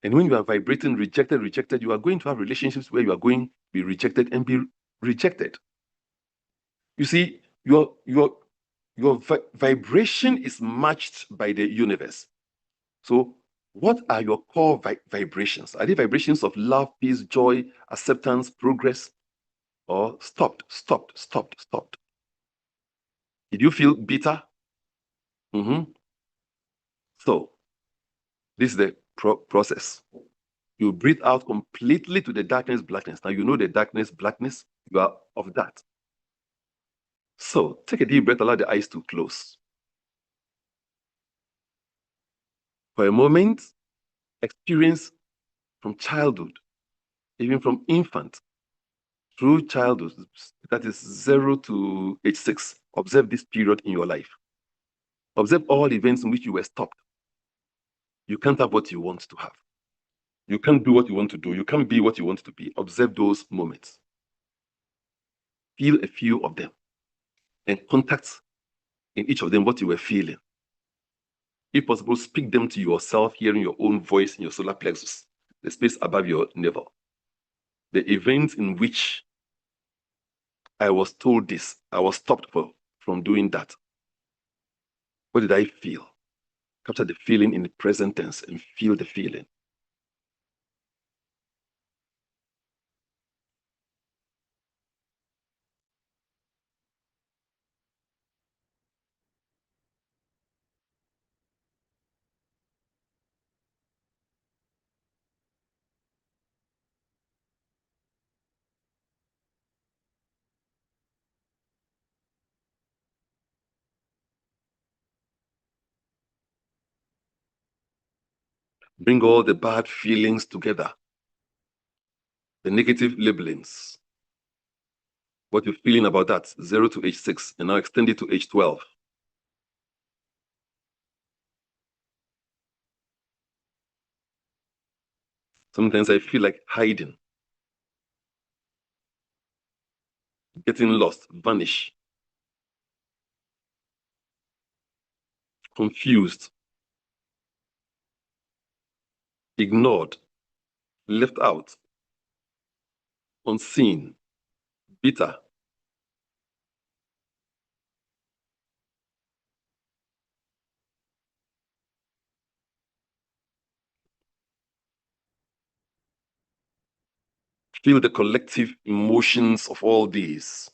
And when you are vibrating rejected, you are going to have relationships where you are going to be rejected and be rejected. You see, your vibration is matched by the universe. So what are your core vibrations? Are they vibrations of love, peace, joy, acceptance, progress, or stopped? Did you feel bitter? So this is the process. You breathe out completely to the darkness, blackness. Now you know the darkness, blackness, you are of that. So take a deep breath, allow the eyes to close. For a moment, experience from childhood, even from infant, through childhood, that is 0 to age 6. Observe this period in your life. Observe all events in which you were stopped. You can't have what you want to have. You can't do what you want to do. You can't be what you want to be. Observe those moments. Feel a few of them and contact in each of them what you were feeling. If possible, speak them to yourself, hearing your own voice in your solar plexus, the space above your navel. The events in which I was told this, I was stopped from doing that. What did I feel? Capture the feeling in the present tense and feel the feeling. Bring all the bad feelings together. The negative labelings. What you're feeling about that, 0 to age 6, and now extend it to age 12. Sometimes I feel like hiding, getting lost, vanish, confused, ignored, left out, unseen, bitter. Feel the collective emotions of all these.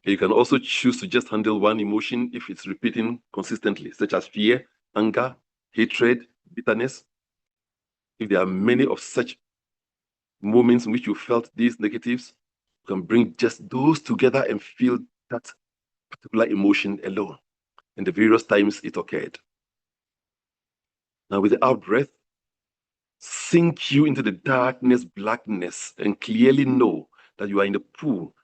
You can also choose to just handle one emotion if it's repeating consistently, such as fear, anger, hatred, bitterness. If there are many of such moments in which you felt these negatives, you can bring just those together and feel that particular emotion alone and the various times it occurred. Now with the out breath, sink you into the darkness, blackness, and clearly know that you are in the pool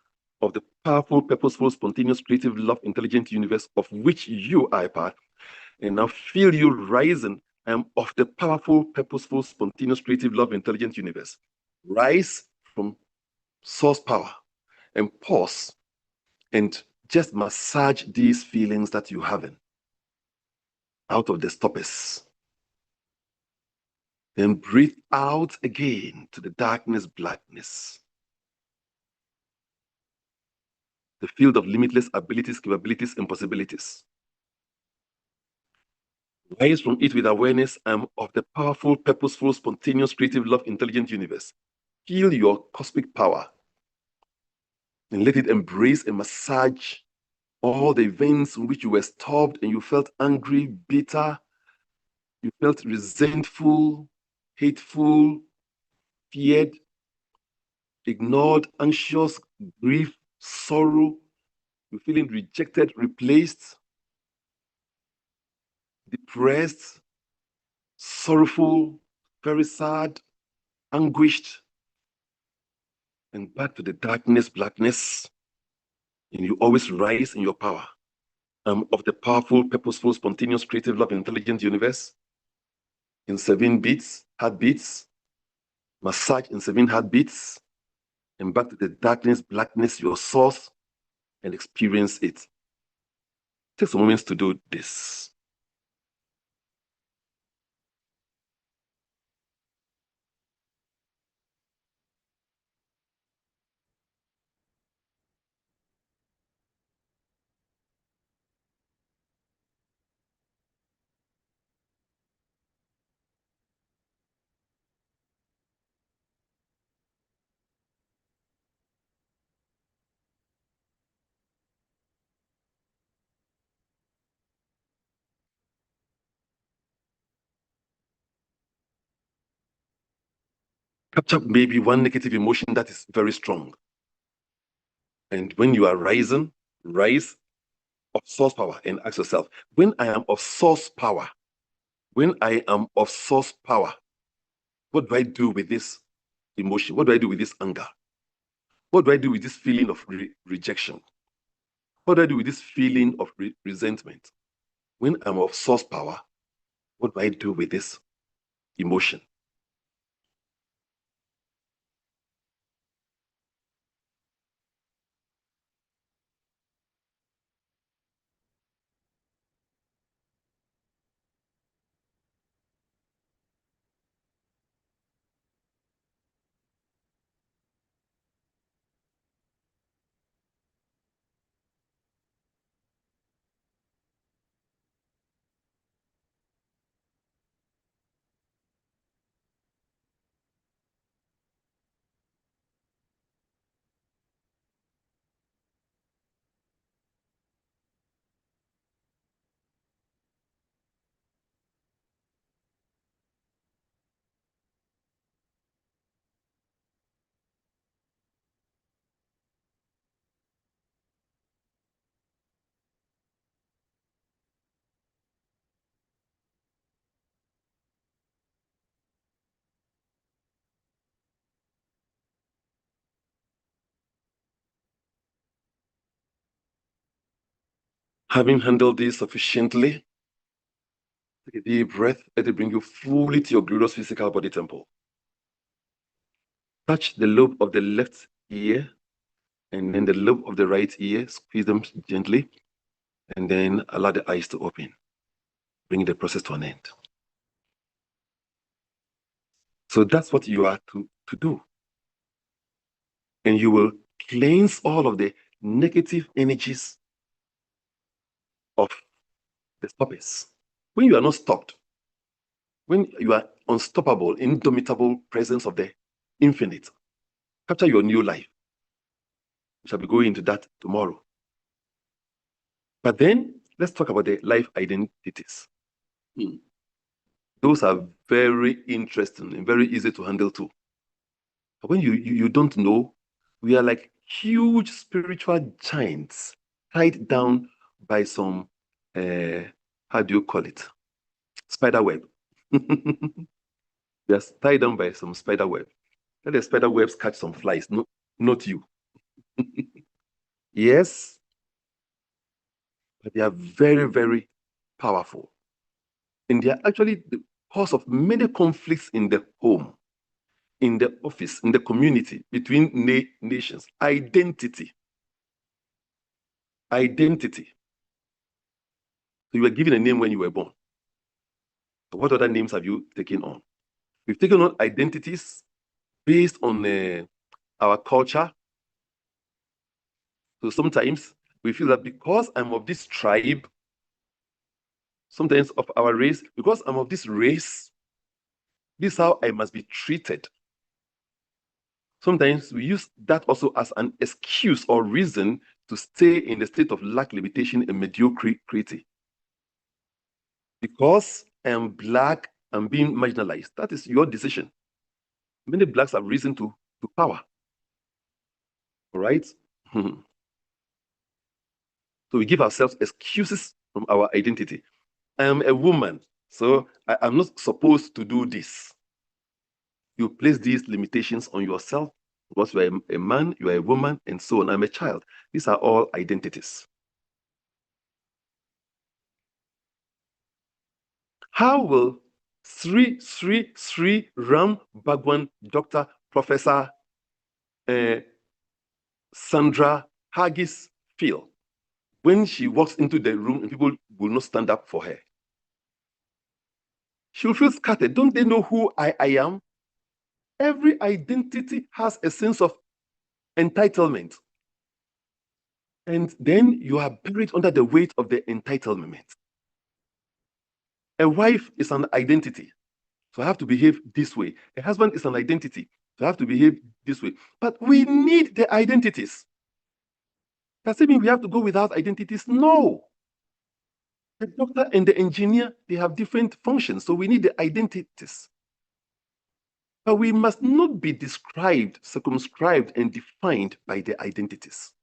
of the powerful, purposeful, spontaneous, creative, love, intelligent universe of which you are a part. And now feel you rising of the powerful, purposeful, spontaneous, creative, love, intelligent universe. Rise from source power and pause and just massage these feelings that you're having out of the stoppers. Then breathe out again to the darkness, blackness. The field of limitless abilities, capabilities, and possibilities. Rise from it with awareness of the powerful, purposeful, spontaneous, creative, love, intelligent universe. Feel your cosmic power and let it embrace and massage all the events in which you were stopped and you felt angry, bitter, you felt resentful, hateful, feared, ignored, anxious, grief, sorrow, you're feeling rejected, replaced, depressed, sorrowful, very sad, anguished, and back to the darkness, blackness. And you always rise in your power of the powerful, purposeful, spontaneous, creative, love, intelligent universe in 7 beats, heartbeats, massage in 7 heartbeats, and back to the darkness, blackness, your source, and experience it. Take some moments to do this. Capture maybe one negative emotion that is very strong. And when you are rising, rise of source power and ask yourself, when I am of source power, what do I do with this emotion? What do I do with this anger? What do I do with this feeling of rejection? What do I do with this feeling of resentment? When I'm of source power, what do I do with this emotion? Having handled this sufficiently, take a deep breath. Let it bring you fully to your glorious physical body temple. Touch the lobe of the left ear and then the lobe of the right ear. Squeeze them gently and then allow the eyes to open. Bring the process to an end. So that's what you are to do. And you will cleanse all of the negative energies of the stoppers. When you are not stopped, when you are unstoppable, indomitable presence of the infinite, capture your new life. We shall be going into that tomorrow. But then let's talk about the life identities. Those are very interesting and very easy to handle too. But when you don't know, we are like huge spiritual giants tied down by some, how do you call it? Spider web. They are tied down by some spider web. Let the spider webs catch some flies, not you. Yes, but they are very, very powerful. And they are actually the cause of many conflicts in the home, in the office, in the community, between nations. Identity. Identity. So you were given a name when you were born. So what other names have you taken on? We've taken on identities based on our culture. So sometimes we feel that because I'm of this tribe, sometimes of our race, because I'm of this race, this is how I must be treated. Sometimes we use that also as an excuse or reason to stay in the state of lack, limitation, and mediocrity. Because I am Black, I'm being marginalized. That is your decision. Many Blacks have risen to power. All right? So we give ourselves excuses from our identity. I am a woman, so I'm not supposed to do this. You place these limitations on yourself because you are a man, you are a woman, and so on. I'm a child. These are all identities. How will Sri Ram Bhagwan Dr. Professor Sandra Haggis feel when she walks into the room and people will not stand up for her, she'll feel scattered. Don't they know who I am? Every identity has a sense of entitlement. And then you are buried under the weight of the entitlement. A wife is an identity, so I have to behave this way. A husband is an identity, so I have to behave this way. But we need the identities. Does it mean we have to go without identities? No. The doctor and the engineer, they have different functions, so we need the identities. But we must not be described, circumscribed, and defined by the identities.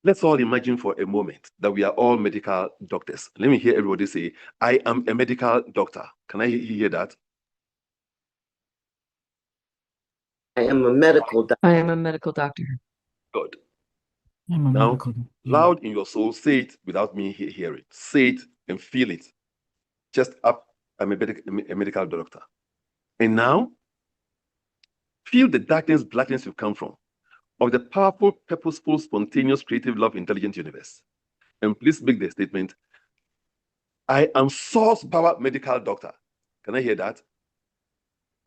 Let's all imagine for a moment that we are all medical doctors. Let me hear everybody say, I am a medical doctor. Can I hear that? I am a medical doctor. I am a medical doctor. Good. I'm a Now, medical doctor. loud in your soul, say it without me hear it. Say it and feel it. Just up, I'm a medical doctor. And now, feel the darkness, blackness you've come from, of the powerful, purposeful, spontaneous, creative, love, intelligent universe. And please make the statement, I am source power medical doctor. Can I hear that?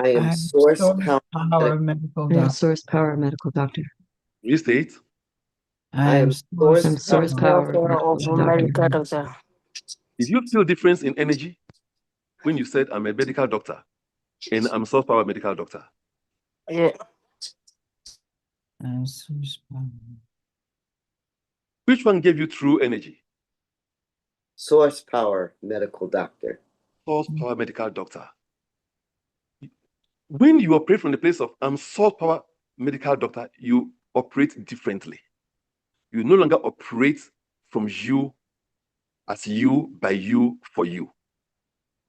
I am source power medical doctor. doctor. Source power medical doctor. Restate. I am source power medical doctor. Did you feel difference in energy when you said I'm a medical doctor and I'm source power medical doctor? Yeah. Which one gave you true energy? Source power medical doctor. Source power medical doctor. When you operate from the place of I'm source power medical doctor, you operate differently. You no longer operate from you, as you, by you, for you.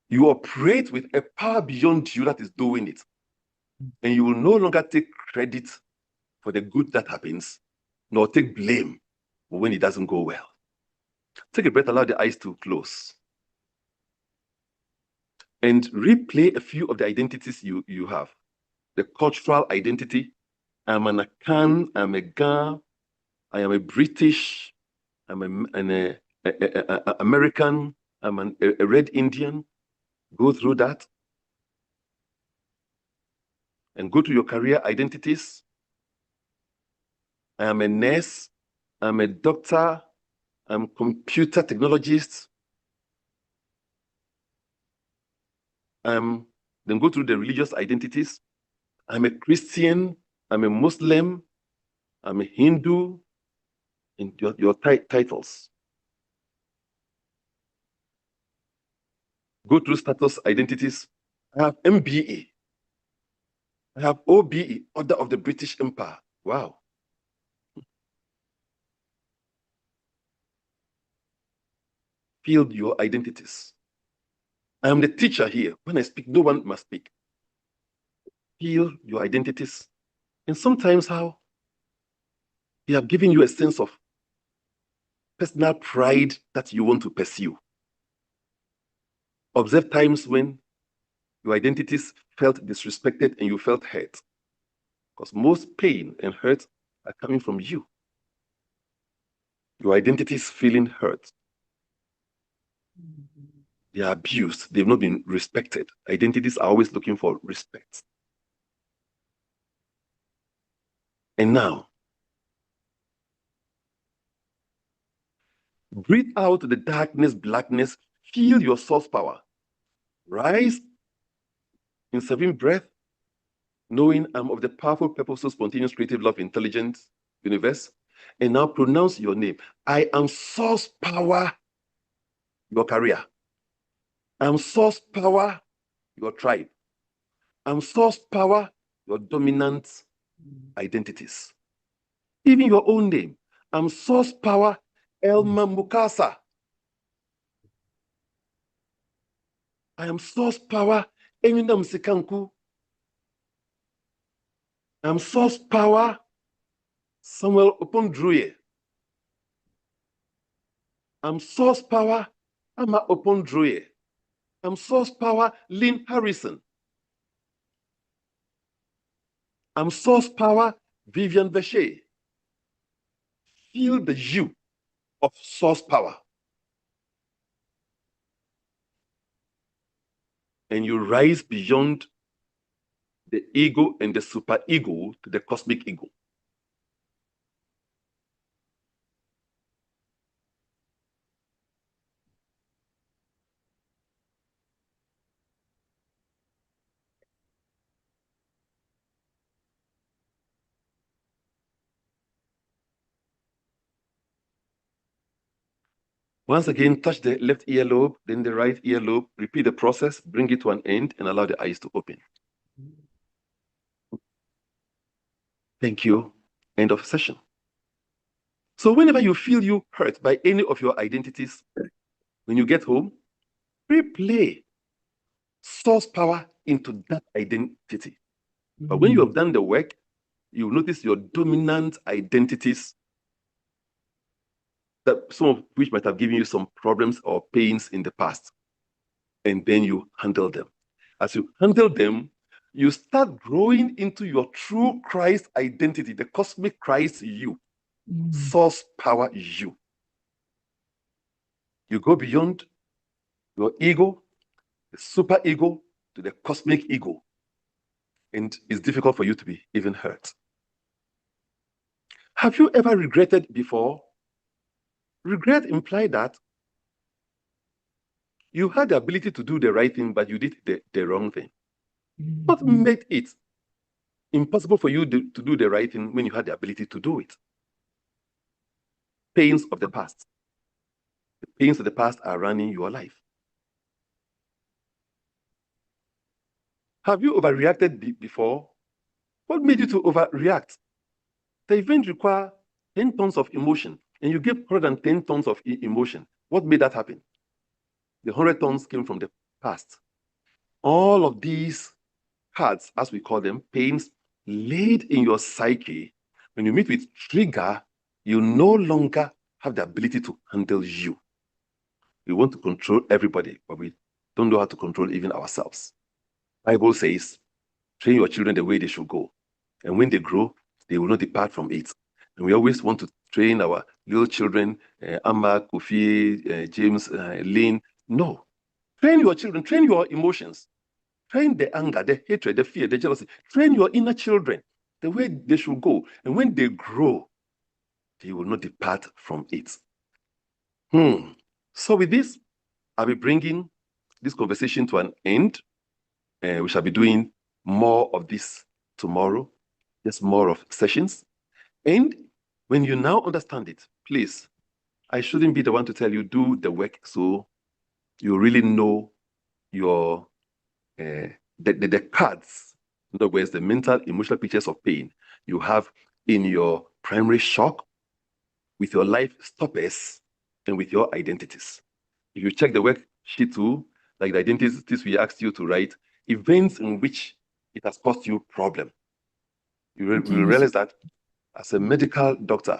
You operate with a power beyond you that is doing it. And you will no longer take credit for the good that happens, nor take blame when it doesn't go well. Take a breath, allow the eyes to close. And replay a few of the identities you have. The cultural identity. I'm an Akan, I'm a Ga, I am a British, I'm an American, I'm a Red Indian. Go through that. And go to your career identities. I am a nurse, I'm a doctor, I'm a computer technologist. Then go through the religious identities. I'm a Christian, I'm a Muslim, I'm a Hindu, and your titles. Go through status identities. I have MBA. I have OBE, Order of the British Empire. Wow. Feel your identities. I am the teacher here. When I speak, no one must speak. Feel your identities. And sometimes how they have given you a sense of personal pride that you want to pursue. Observe times when your identities felt disrespected and you felt hurt. Because most pain and hurt are coming from you. Your identity is feeling hurt. They are abused. They've not been respected. Identities are always looking for respect. And now, breathe out the darkness, blackness. Feel your source power. Rise in 7 breath, knowing I'm of the powerful, purposeful, spontaneous, creative, love, intelligent universe. And now pronounce your name. I am source power, your career. I'm source power, your tribe. I'm source power, your dominant identities. Even your own name. I'm source power, Elma Mukasa. I am source power, Eminam Sikanku. I'm source power, Samuel Opondruye. I'm source power, Ama Opondruye. I'm source power, Lynn Harrison. I'm source power, Vivian Bechet. feel the you of source power, and you rise beyond the ego and the superego to the cosmic ego. Once again, touch the left earlobe, then the right earlobe. Repeat the process, bring it to an end, and allow the eyes to open. Thank you. End of session. So whenever you feel you hurt by any of your identities, when you get home, replay source power into that identity. But when you have done the work, you notice your dominant identities, that some of which might have given you some problems or pains in the past, and then you handle them. As you handle them, you start growing into your true Christ identity, the cosmic Christ you, source power you. You go beyond your ego, the super ego, to the cosmic ego. And it's difficult for you to be even hurt. Have you ever regretted before? Regret implies that you had the ability to do the right thing, but you did the wrong thing. What made it impossible for you to do the right thing when you had the ability to do it? Pains of the past. The pains of the past are running your life. Have you overreacted before? What made you to overreact? The event requires 10 tons of emotion, and you gave 110 tons of emotion. What made that happen? The 100 tons came from the past. All of these cards, as we call them, pains laid in your psyche, when you meet with trigger, you no longer have the ability to handle you. We want to control everybody, but we don't know how to control even ourselves. Bible says, train your children the way they should go. And when they grow, they will not depart from it. And we always want to train our little children, Amma, Kofi, James, Lynn. No. Train your children, train your emotions. Train the anger, the hatred, the fear, the jealousy. Train your inner children the way they should go. And when they grow, they will not depart from it. So with this, I'll be bringing this conversation to an end. We shall be doing more of this tomorrow, just more of sessions. And when you now understand it, please, I shouldn't be the one to tell you, do the work so you really know your the cards, in other words, the mental, emotional pictures of pain you have in your primary shock, with your life stoppers, and with your identities. If you check the worksheet too, like the identities we asked you to write, events in which it has caused you problem. You will realize that as a medical doctor,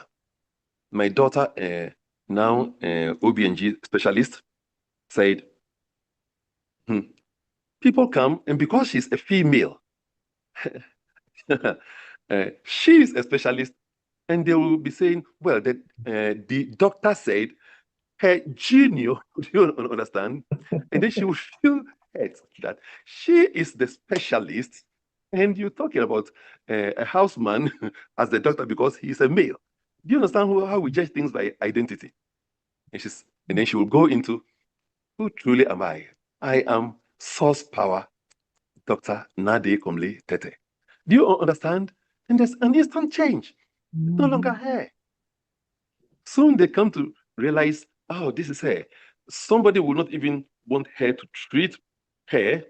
my daughter, now OB&G specialist, said, people come, and because she's a female, she's a specialist, and they will be saying, well, the doctor said her junior, do you understand? And then she will feel hurt that she is the specialist, and you're talking about a houseman as the doctor because he's a male. Do you understand how we judge things by identity? And then she will go into, who truly am I? I am source power, Dr. Nade Komle Tete. Do you understand? And there's an instant change. It's no longer her. Soon they come to realize, oh, this is her. Somebody will not even want her to treat her.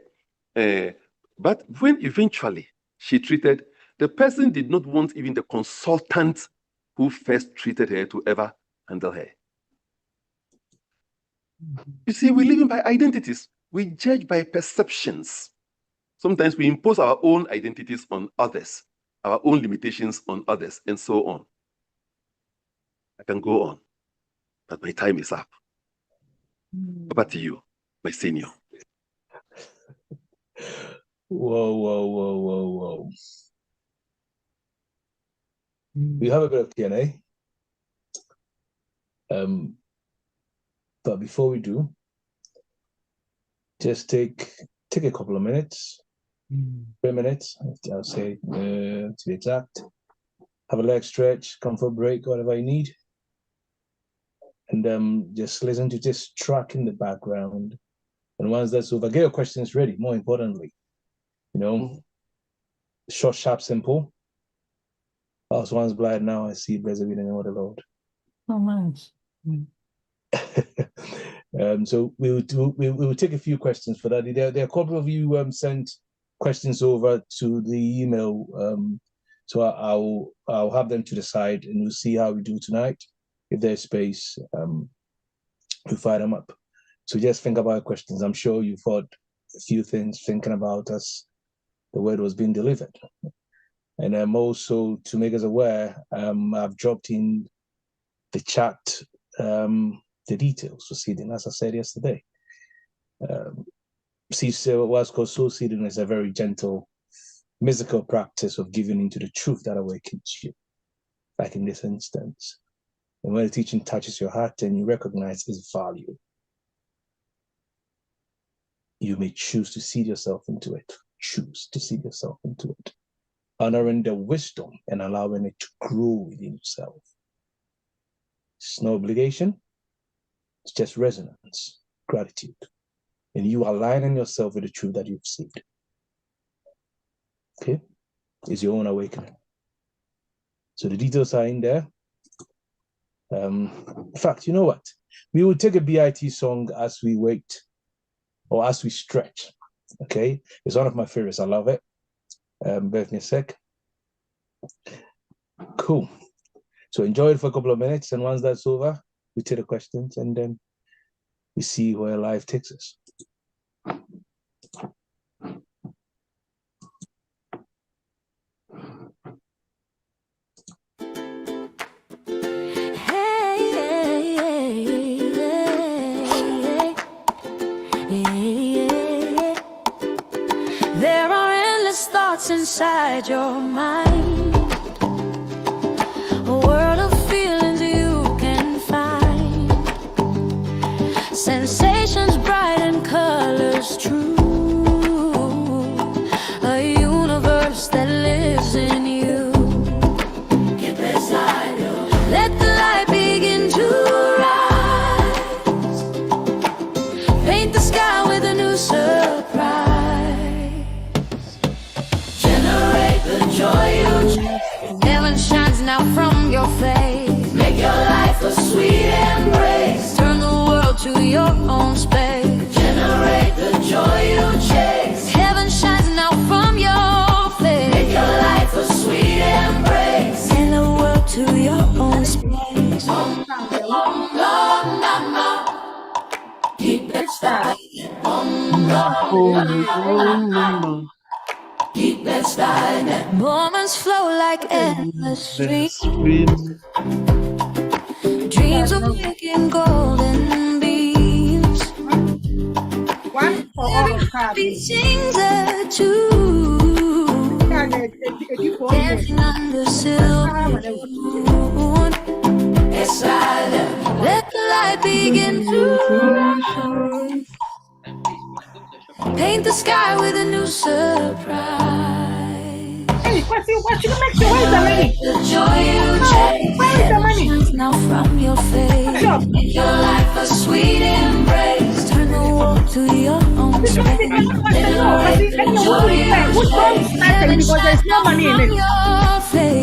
But when eventually she treated, the person did not want even the consultant who first treated her to ever handle her. You see, we live in by identities. We judge by perceptions. Sometimes we impose our own identities on others, our own limitations on others, and so on. I can go on, but my time is up. Over to you, my senior. Whoa. We have a bit of Q&A. But before we do, just take a couple of minutes, 3 minutes, I'll say to be exact. Have a leg stretch, comfort break, whatever you need. And just listen to this track in the background. And once that's over, get your questions ready, more importantly. Short, sharp, simple. I was once blind, now I see, blessed be the name of the Lord. Oh, nice. So we will take a few questions for that. There are a couple of you sent questions over to the email. So I'll have them to the side, and we'll see how we do tonight. If there's space, we'll fire them up. So just think about questions. I'm sure you've had a few things thinking about as the word was being delivered. And also, to make us aware, I've dropped in the chat the details for seeding, as I said yesterday. What's called soul seeding is a very gentle, mystical practice of giving into the truth that awakens you, like in this instance. And when the teaching touches your heart and you recognize its value, you may choose to seed yourself into it. Choose to seed yourself into it, honoring the wisdom and allowing it to grow within yourself. It's no obligation. It's just resonance, gratitude, and you aligning yourself with the truth that you've seen. Okay, it's your own awakening. So the details are in there. In fact, you know what? We will take a BIT song as we wait, or as we stretch. Okay, it's one of my favorites. I love it. Bear with me a sec. Cool. So enjoy it for a couple of minutes, and once that's over, we take the questions, and then we see where life takes us. There are endless thoughts inside your mind, a world of feelings you can find, sensations bright and colors true, a universe that lives in you. Get beside you. Let the light begin to rise, paint the sky with a new surprise. Joy you chase. Heaven shines now from your face. Make your life a sweet embrace. Turn the world to your own space. Generate the joy you chase. Heaven shines now from your face. Make your life a sweet embrace. Turn the world to your own space. Keep it started. Keep that style. Moments flow like endless streams. Dreams of making golden beams. Every sings a tune. Dancing under silver moon. Let the light begin to shine. Paint the sky with a new surprise. Hey, what's you make the where's the money? The joy you chase. Where is the money? Now from your face. Make your life a sweet embrace. Turn the world to your own space. Generate the joy you chase. Because there's no money in it.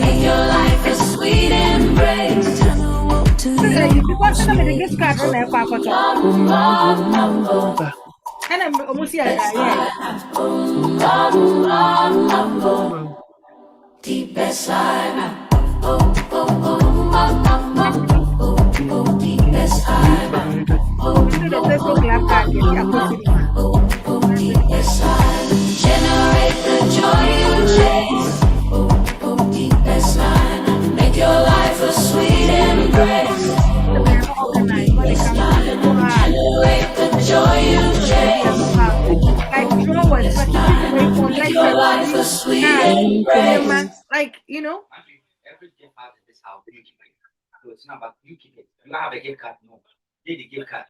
Make your life a sweet embrace. Turn the world to your own space. And I'm almost here. Deep inside. Deep inside. Deep inside. Generate the joy you chase. Deep inside. Make your life a sweet embrace. Generate the joy you chase. Make your life a sweet embrace. Like, you know. Every gift out of this house, you keep it. So it's not about you keep it. You have a gift card. No, need the gift card.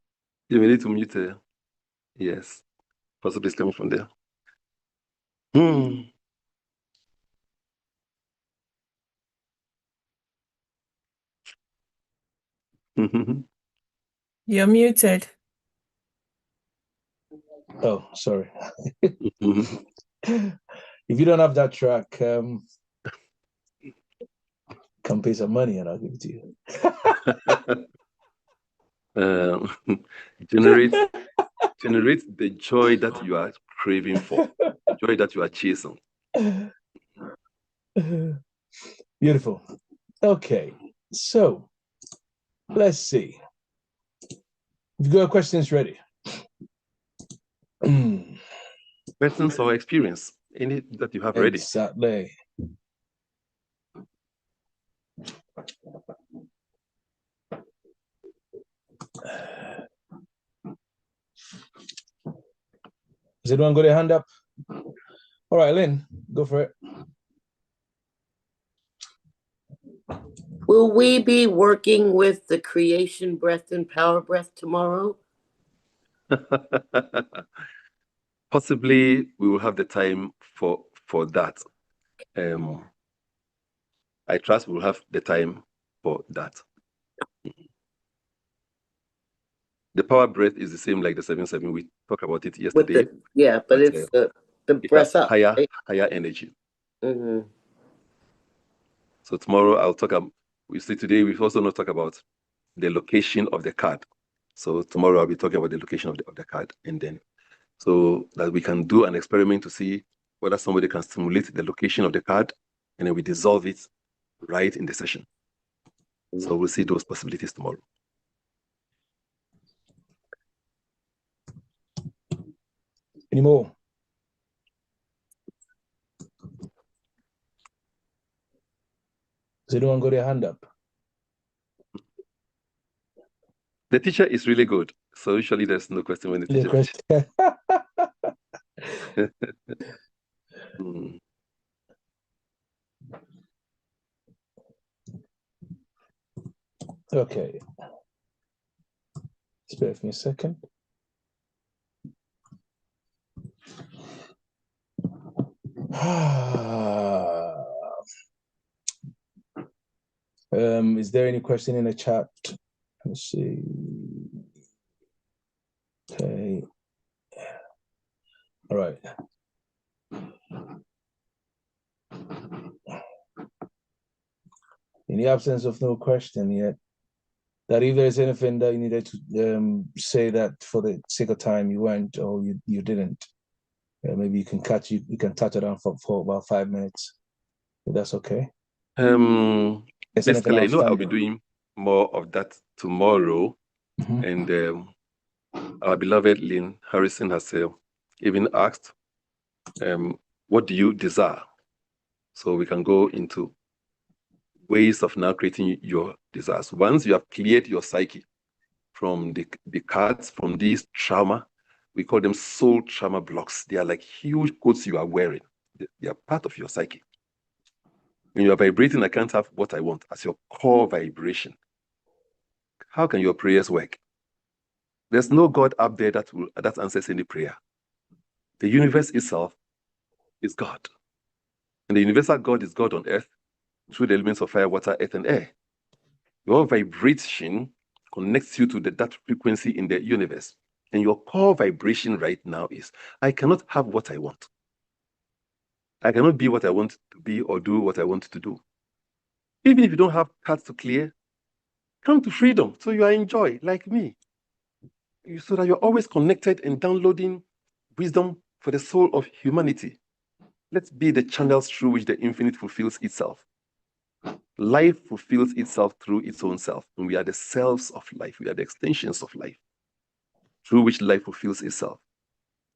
You need to mute her. Yes. Possibly it's coming from there. You're muted. Oh, sorry. If you don't have that track, come pay some money and I'll give it to you. Generate the joy that you are craving for, the joy that you are chasing. Beautiful. Okay, so let's see. You've got questions ready. Questions or experience, any that you have ready. Exactly. Has anyone got a hand up? All right, Lynn, go for it. Will we be working with the creation breath and power breath tomorrow? Possibly we will have the time for that. I trust we'll have the time for that. The power breath is the same like the 7-7. We talked about it yesterday. But it's the breath up. Higher energy. So tomorrow I'll talk about, today we've also not talked about the location of the card. So tomorrow I'll be talking about the location of the card, and then so that we can do an experiment to see whether somebody can stimulate the location of the card, and then we dissolve it right in the session. So we'll see those possibilities tomorrow. Any more? Has anyone got their hand up? The teacher is really good. So usually there's no question when the teacher. Okay. Spare with me a second. Is there any question in the chat? Let's see. Okay. All right. In the absence of no question yet, that if there's anything that you needed to say that for the sake of time you went or you didn't, maybe you can touch it on for about 5 minutes, if that's okay. Basically, I know I'll be doing more of that tomorrow, and our beloved Lynn Harrison has even asked, what do you desire? So we can go into ways of now creating your desires. Once you have cleared your psyche from the cards, from these trauma, we call them soul trauma blocks. They are like huge coats you are wearing. They are part of your psyche. When you are vibrating, I can't have what I want as your core vibration. How can your prayers work? There's no God up there that answers any prayer. The universe itself is God. And the universal God is God on earth through the elements of fire, water, earth, and air. Your vibration connects you to that frequency in the universe. And your core vibration right now is, I cannot have what I want. I cannot be what I want to be or do what I want to do. Even if you don't have cards to clear, come to freedom so you are in joy, like me. So that you're always connected and downloading wisdom for the soul of humanity. Let's be the channels through which the infinite fulfills itself. Life fulfills itself through its own self. And we are the selves of life. We are the extensions of life through which life fulfills itself.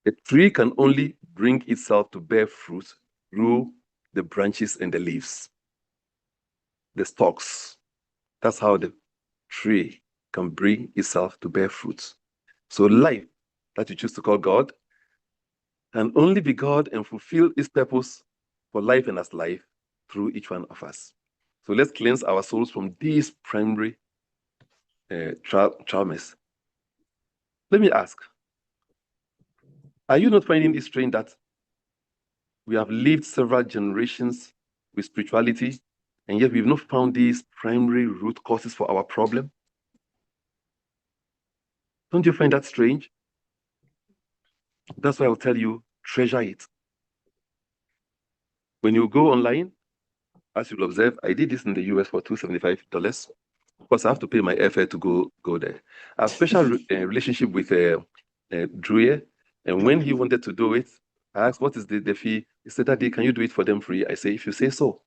A tree can only bring itself to bear fruit through the branches and the leaves, the stalks. That's how the tree can bring itself to bear fruits. So life that you choose to call God can only be God and fulfill its purpose for life and as life through each one of us. So let's cleanse our souls from these primary Chalmers. Let me ask, are you not finding it strange that we have lived several generations with spirituality, and yet we've not found these primary root causes for our problem? Don't you find that strange? That's why I'll tell you, treasure it. When you go online, as you'll observe, I did this in the US for $275. Because I have to pay my airfare to go there. I have a special relationship with Drew here, and when he wanted to do it, I asked, what is the fee? He said, Daddy, can you do it for them free? I say, if you say so.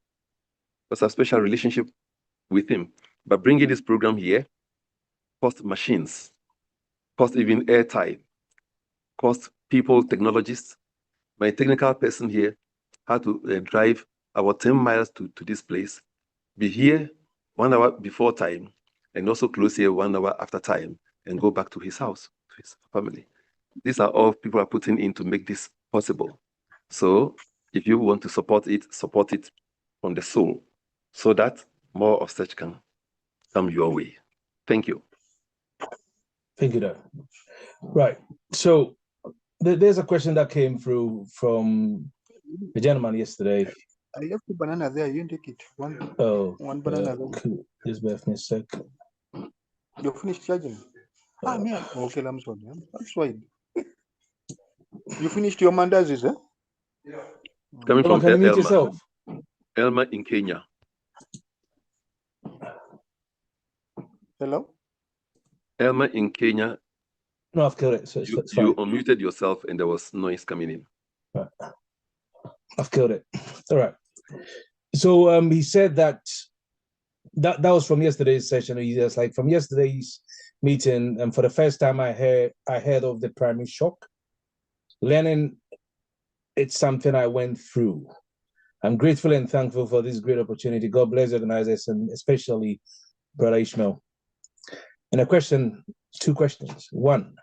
Because I have a special relationship with him. But bringing this program here cost machines, cost even airtime, cost people, technologists. My technical person here had to drive about 10 miles to this place, be here 1 hour before time, and also close here 1 hour after time, and go back to his house, to his family. These are all people are putting in to make this possible. So if you want to support it from the soul, so that more of such can come your way. Thank you. Thank you, Dad. Right. So there's a question that came through from the gentleman yesterday. I left the banana there. You didn't take it. One banana. Cool. Just bear with me a sec. You finished charging? Man. Okay, I'm sorry. That's why. You finished your mandazis, eh? Coming from Can you mute yourself? Elma in Kenya. Hello? Elma in Kenya. No, I've killed it. So it's fine. You unmuted yourself and there was noise coming in. Right. I've killed it. All right. So he said that was from yesterday's session. He was like, from yesterday's meeting, and for the first time I heard of the primary shock. Learning, it's something I went through. I'm grateful and thankful for this great opportunity. God bless the organizers, and especially Brother Ishmael. And two questions. One,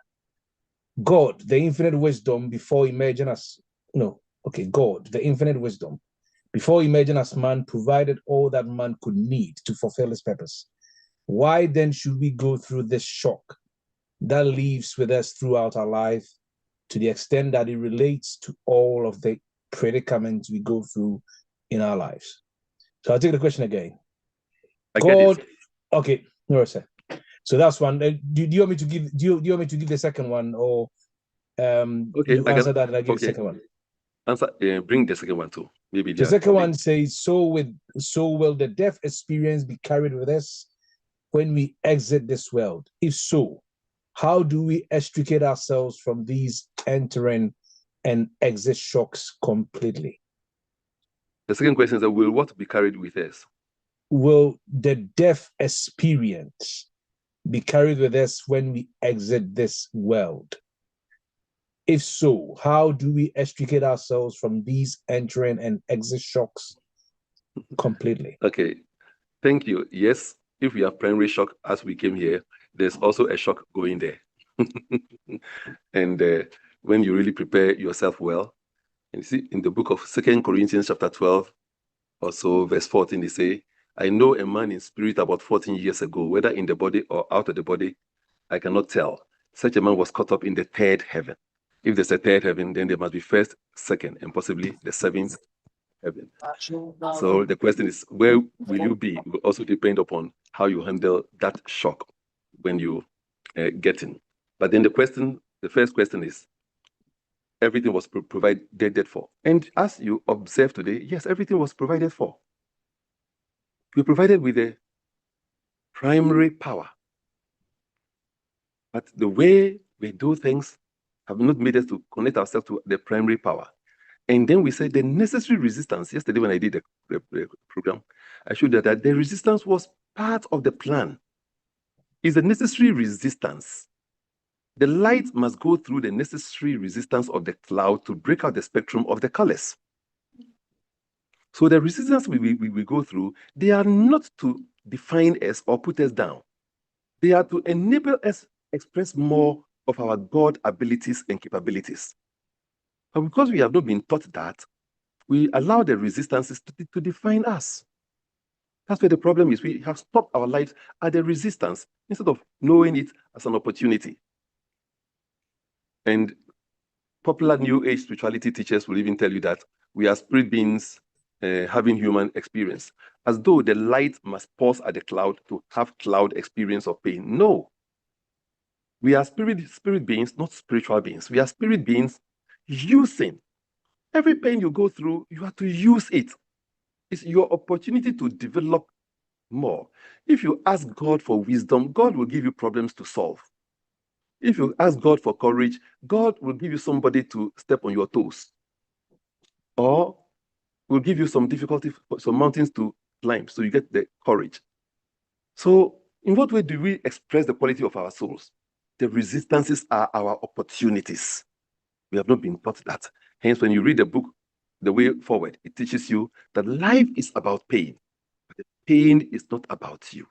God, the infinite wisdom before emerging as, God, the infinite wisdom before emerging as man provided all that man could need to fulfill his purpose. Why then should we go through this shock that lives with us throughout our life, to the extent that it relates to all of the predicaments we go through in our lives? So I'll take the question again. God, okay, no, sir. So that's one. Do you want me to give? Do you want me to give the second one, or okay, you answer that and I give the second one? Answer. Bring the second one too. Maybe the second one says, so will the death experience be carried with us when we exit this world? If so, how do we extricate ourselves from these entering and exit shocks completely? The second question is, will what be carried with us? Will the death experience be carried with us when we exit this world? If so, how do we extricate ourselves from these entering and exit shocks completely? Okay, thank you. Yes, if we have primary shock as we came here, there's also a shock going there. And when you really prepare yourself well, and you see in the book of 2 Corinthians chapter 12, also verse 14, they say, I know a man in spirit about 14 years ago, whether in the body or out of the body, I cannot tell. Such a man was caught up in the third heaven. If there's a third heaven, then there must be first, second, and possibly the seventh heaven. So the question is, where will you be? It will also depend upon how you handle that shock when you get in. But then the first question is, everything was provided for. And as you observe today, yes, everything was provided for. We provided with a primary power. But the way we do things have not made us to connect ourselves to the primary power. And then we said the necessary resistance. Yesterday when I did the program, I showed that the resistance was part of the plan. It's a necessary resistance. The light must go through the necessary resistance of the cloud to break out the spectrum of the colors. So the resistance we go through, they are not to define us or put us down. They are to enable us express more of our God abilities and capabilities. But because we have not been taught that, we allow the resistances to define us. That's where the problem is. We have stopped our lives at the resistance instead of knowing it as an opportunity. And popular New Age spirituality teachers will even tell you that we are spirit beings having human experience, as though the light must pause at the cloud to have cloud experience of pain. No. We are spirit beings, not spiritual beings. We are spirit beings using. Every pain you go through, you have to use it. It's your opportunity to develop more. If you ask God for wisdom, God will give you problems to solve. If you ask God for courage, God will give you somebody to step on your toes. Or will give you some difficulty, some mountains to climb, so you get the courage. So in what way do we express the quality of our souls? The resistances are our opportunities. We have not been taught that. Hence, when you read the book, The Way Forward, it teaches you that life is about pain, but the pain is not about you.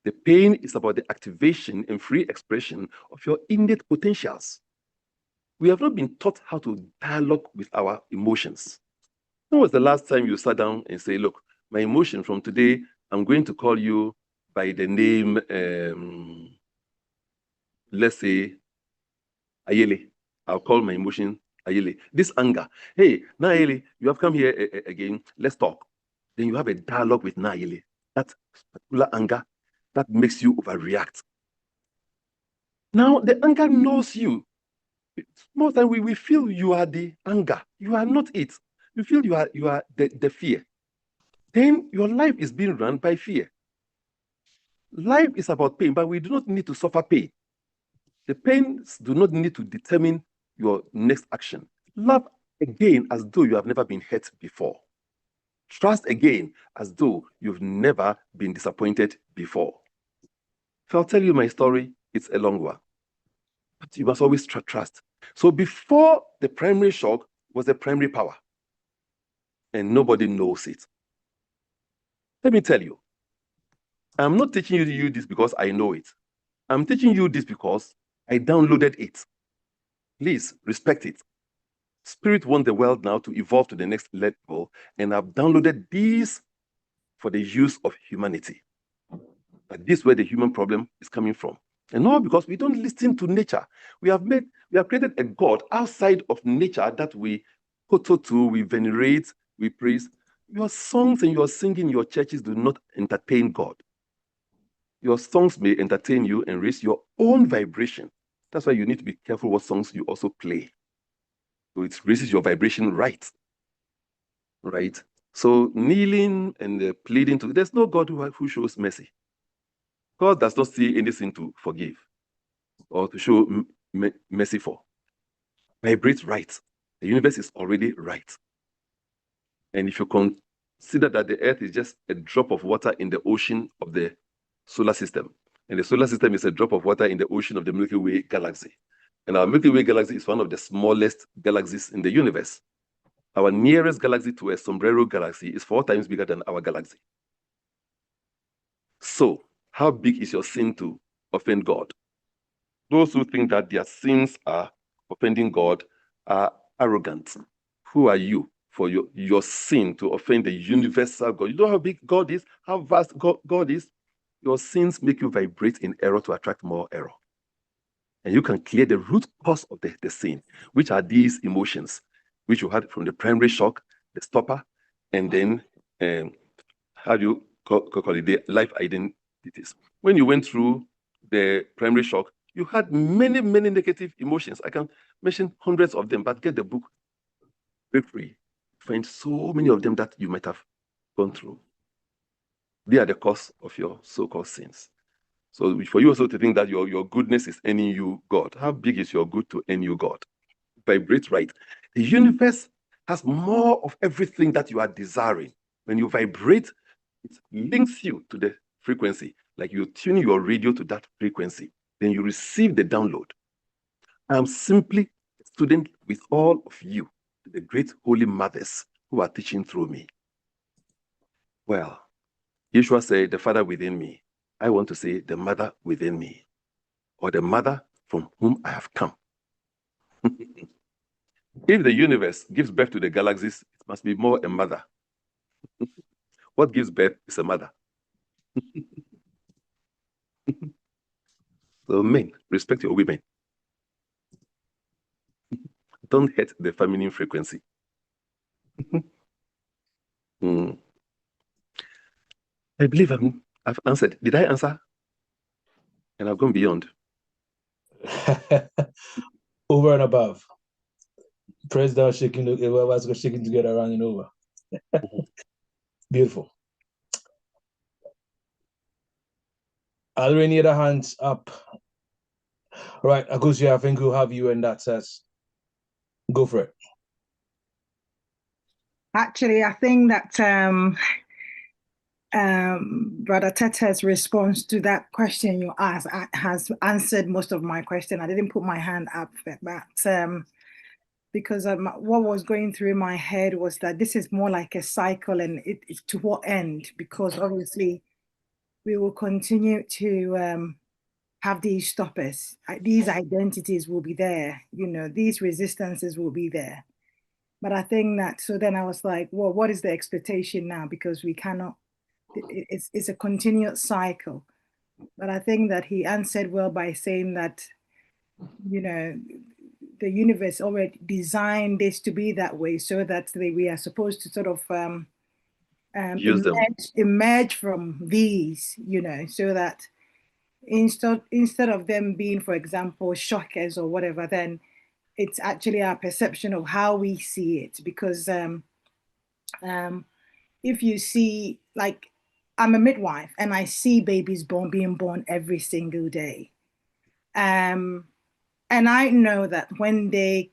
The pain is about the activation and free expression of your innate potentials. We have not been taught how to dialogue with our emotions. When was the last time you sat down and say, look, my emotion from today, I'm going to call you by the name, let's say, Ayele. I'll call my emotion Ayele. This anger. Hey, Naayele, you have come here again. Let's talk. Then you have a dialogue with Naayele. That particular anger that makes you overreact. Now, the anger knows you. Most time we feel you are the anger. You are not it. You feel you are the fear. Then your life is being run by fear. Life is about pain, but we do not need to suffer pain. The pains do not need to determine your next action. Love again as though you have never been hurt before. Trust again as though you've never been disappointed before. If I'll tell you my story, it's a long one. But you must always trust. So before the primary shock was the primary power. And nobody knows it. Let me tell you, I'm not teaching you this because I know it. I'm teaching you this because I downloaded it. Please respect it. Spirit wants the world now to evolve to the next level, and I've downloaded these for the use of humanity. But this is where the human problem is coming from. And not because we don't listen to nature. We have created a God outside of nature that we kowtow to, we venerate, we praise. Your songs and your singing in your churches do not entertain God. Your songs may entertain you and raise your own vibration. That's why you need to be careful what songs you also play. So it raises your vibration right. So kneeling and pleading to, there's no God who shows mercy. God does not see anything to forgive or to show mercy for. Vibrate right. The universe is already right. And if you consider that the earth is just a drop of water in the ocean of the solar system, and the solar system is a drop of water in the ocean of the Milky Way galaxy. And our Milky Way galaxy is one of the smallest galaxies in the universe. Our nearest galaxy to a sombrero galaxy is 4 times bigger than our galaxy. So, how big is your sin to offend God? Those who think that their sins are offending God are arrogant. Who are you for your sin to offend the universal God? You know how big God is, how vast God is? Your sins make you vibrate in error to attract more error. And you can clear the root cause of the sin, which are these emotions, which you had from the primary shock, the stopper, and then how do you call it, the life identities. When you went through the primary shock, you had many, many negative emotions. I can mention hundreds of them, but get the book, Break Free. Find so many of them that you might have gone through. They are the cause of your so-called sins. So for you also to think that your goodness is earning you God. How big is your good to earn you God? Vibrate right. The universe has more of everything that you are desiring. When you vibrate, it links you to the frequency. Like you tune your radio to that frequency. Then you receive the download. I'm simply a student with all of you, the great holy mothers who are teaching through me. Well, Yeshua said, the Father within me. I want to say the mother within me, or the mother from whom I have come. If the universe gives birth to the galaxies, it must be more a mother. What gives birth is a mother. So men, respect your women. Don't hurt the feminine frequency. I believe I've answered. Did I answer? And I've gone beyond. Over and above. Press down, shaking together, running over. Beautiful. Are there any other hands up? All right, Agusia, I think we'll have you in that says. Go for it. Actually, I think that Brother Tete's response to that question you asked has answered most of my question. I didn't put my hand up, but because what was going through my head was that this is more like a cycle, and it's to what end? Because obviously we will continue to have these stoppers. These identities will be there, these resistances will be there. But I think that, so then I was like, well, what is the expectation now? Because we cannot, it's a continuous cycle. But I think that he answered well by saying that, the universe already designed this to be that way, so that we are supposed to sort of emerge from these, so that instead of them being, for example, shockers or whatever, then it's actually our perception of how we see it. Because if you see, like, I'm a midwife and I see babies being born every single day. And I know that when they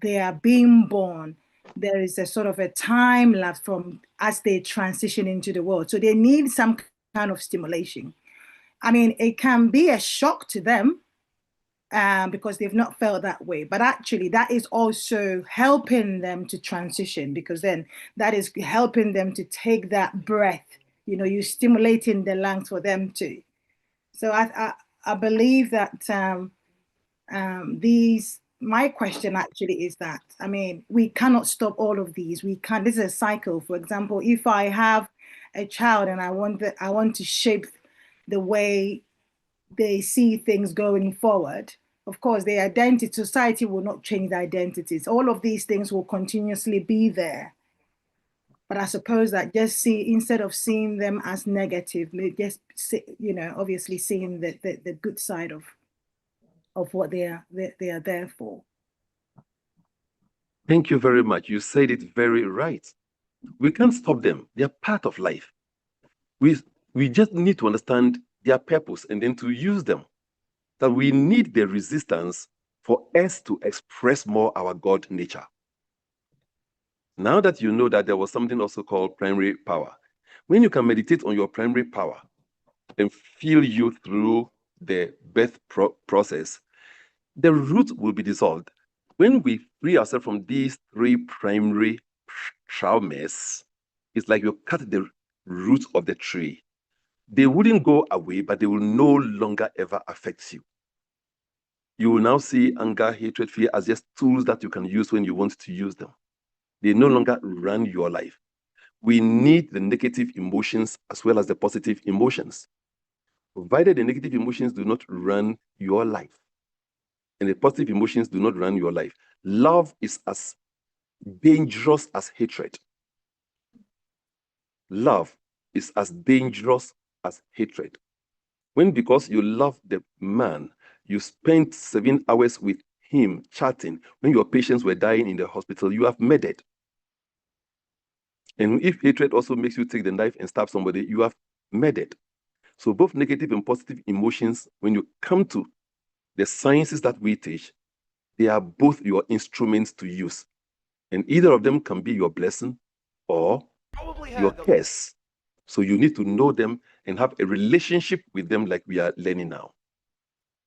are being born, there is a sort of a time lapse from as they transition into the world. So they need some kind of stimulation. I mean, it can be a shock to them because they've not felt that way. But actually, that is also helping them to transition, because then that is helping them to take that breath. You're stimulating the lungs for them to. So I believe that my question actually is that, I mean, we cannot stop all of these. We can't. This is a cycle. For example, if I have a child and I want to shape the way they see things going forward, of course, the identity, society will not change the identities. All of these things will continuously be there. But I suppose that instead of seeing them as negative, just obviously seeing the good side of what they are there for. Thank you very much. You said it very right. We can't stop them. They are part of life. We just need to understand their purpose and then to use them. That we need the resistance for us to express more our God nature. Now that you know that there was something also called primary power, when you can meditate on your primary power and feel you through the birth process, the root will be dissolved. When we free ourselves from these three primary traumas, it's like you cut the root of the tree. They wouldn't go away, but they will no longer ever affect you. You will now see anger, hatred, fear as just tools that you can use when you want to use them. They no longer run your life. We need the negative emotions as well as the positive emotions. Provided the negative emotions do not run your life and the positive emotions do not run your life, love is as dangerous as hatred. Love is as dangerous as hatred. When, because you love the man, you spent 7 hours with him chatting, when your patients were dying in the hospital, you have murdered. And if hatred also makes you take the knife and stab somebody, you have murdered. So both negative and positive emotions, when you come to the sciences that we teach, they are both your instruments to use. And either of them can be your blessing or your curse. So you need to know them and have a relationship with them like we are learning now.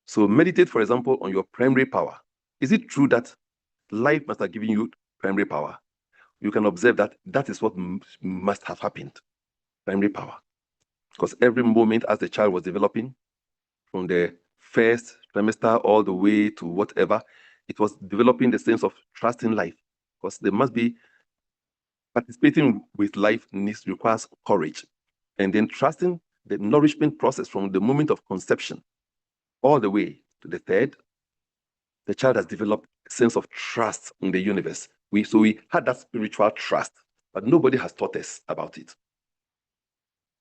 So meditate, for example, on your primary power. Is it true that life must have given you primary power? You can observe that that is what must have happened, primary power. Because every moment as the child was developing, from the first trimester all the way to whatever, it was developing the sense of trust in life. Because there must be, participating with life requires courage. And then trusting the nourishment process from the moment of conception all the way to the third, the child has developed a sense of trust in the universe. So we had that spiritual trust, but nobody has taught us about it,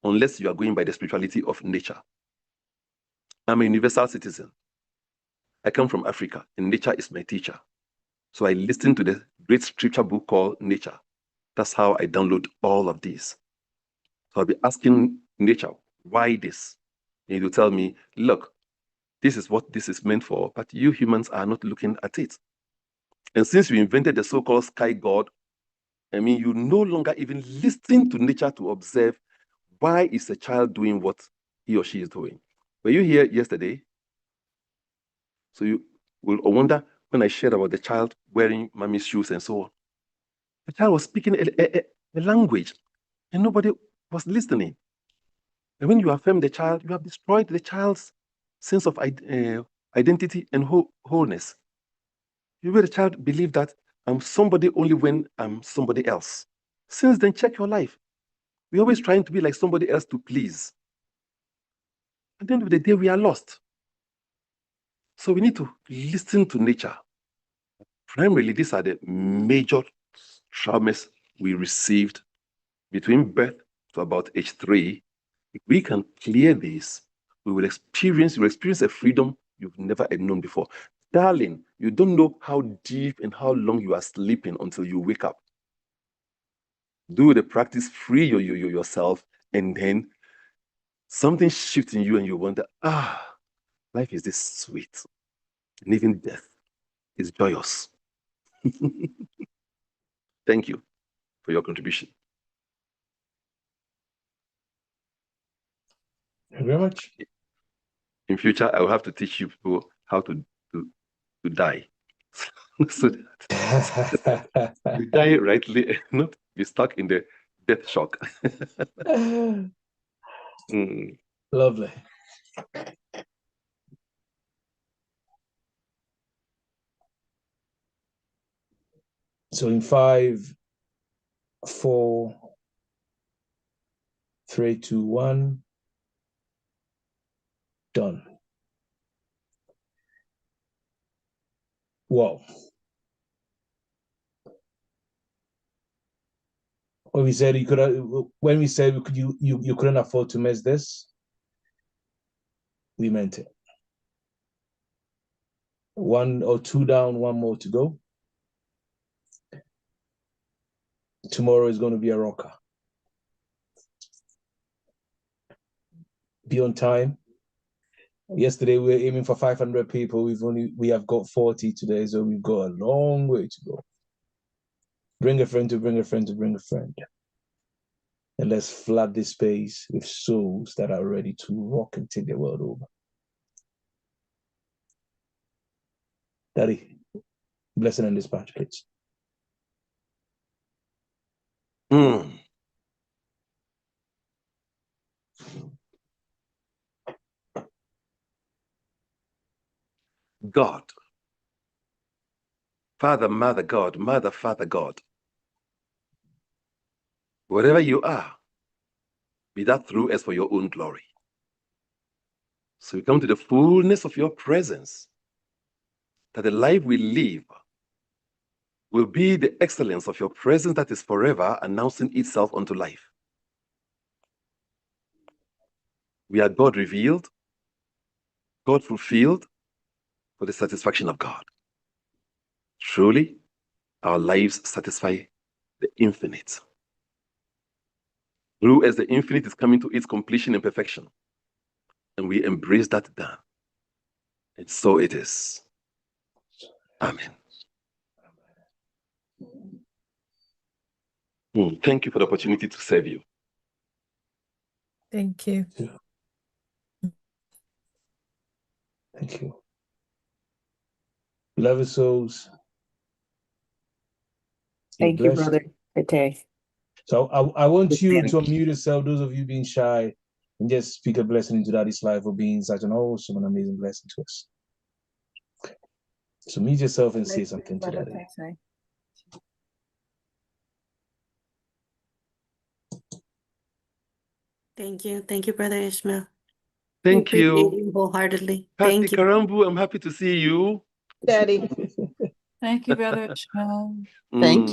unless you are going by the spirituality of nature. I'm a universal citizen. I come from Africa, and nature is my teacher. So I listen to the great scripture book called Nature. That's how I download all of these. So I'll be asking nature, why this? And it will tell me, look, this is what this is meant for, but you humans are not looking at it. And since we invented the so-called sky god, I mean, you no longer even listen to nature to observe why is a child doing what he or she is doing. Were you here yesterday? So you will wonder when I shared about the child wearing mommy's shoes and so on. The child was speaking a language and nobody was listening. And when you affirm the child, you have destroyed the child's sense of identity and wholeness. You made the child believe that I'm somebody only when I'm somebody else. Since then, check your life. We're always trying to be like somebody else to please. At the end of the day, we are lost. So we need to listen to nature. Primarily, these are the major traumas we received between birth to about age 3. If we can clear this, you will experience a freedom you've never known before. Darling, you don't know how deep and how long you are sleeping until you wake up. Do the practice, free yourself, and then something shifts in you and you wonder, life is this sweet. And even death is joyous. Thank you for your contribution. Thank you very much. In future, I will have to teach you people how to die. So that you die rightly, not be stuck in the death shock. Lovely. So in 5, 4, 3, 2, 1, done. Wow. When we said you couldn't afford to miss this, we meant it. 1 or 2 down, 1 more to go. Tomorrow is going to be a rocker. Be on time. Yesterday we were aiming for 500 people. We have got 40 today, so we've got a long way to go. Bring a friend to bring a friend to bring a friend. And let's flood this space with souls that are ready to rock and take the world over. Daddy, blessing and dispatch, please. God, Father, Mother, God, Mother, Father, God. Wherever you are, be that through us for your own glory. So we come to the fullness of your presence, that the life we live will be the excellence of your presence that is forever announcing itself unto life. We are God revealed, God fulfilled for the satisfaction of God. Truly, our lives satisfy the infinite. Through as the infinite is coming to its completion and perfection. And we embrace that done. And so it is. Amen. Thank you for the opportunity to serve you. Thank you. Thank you. Beloved souls. Thank you, Brother Tete. So I want you to unmute yourself, those of you being shy, and just speak a blessing into Daddy's life for being such an awesome and amazing blessing to us. So mute yourself and say something to Daddy. Thank you. Thank you, Brother Ishmael. Thank We appreciate you. you wholeheartedly. Happy Thank you. Karambu, I'm happy to see you. Daddy. Thank you, Brother Ishmael. Thank Mm.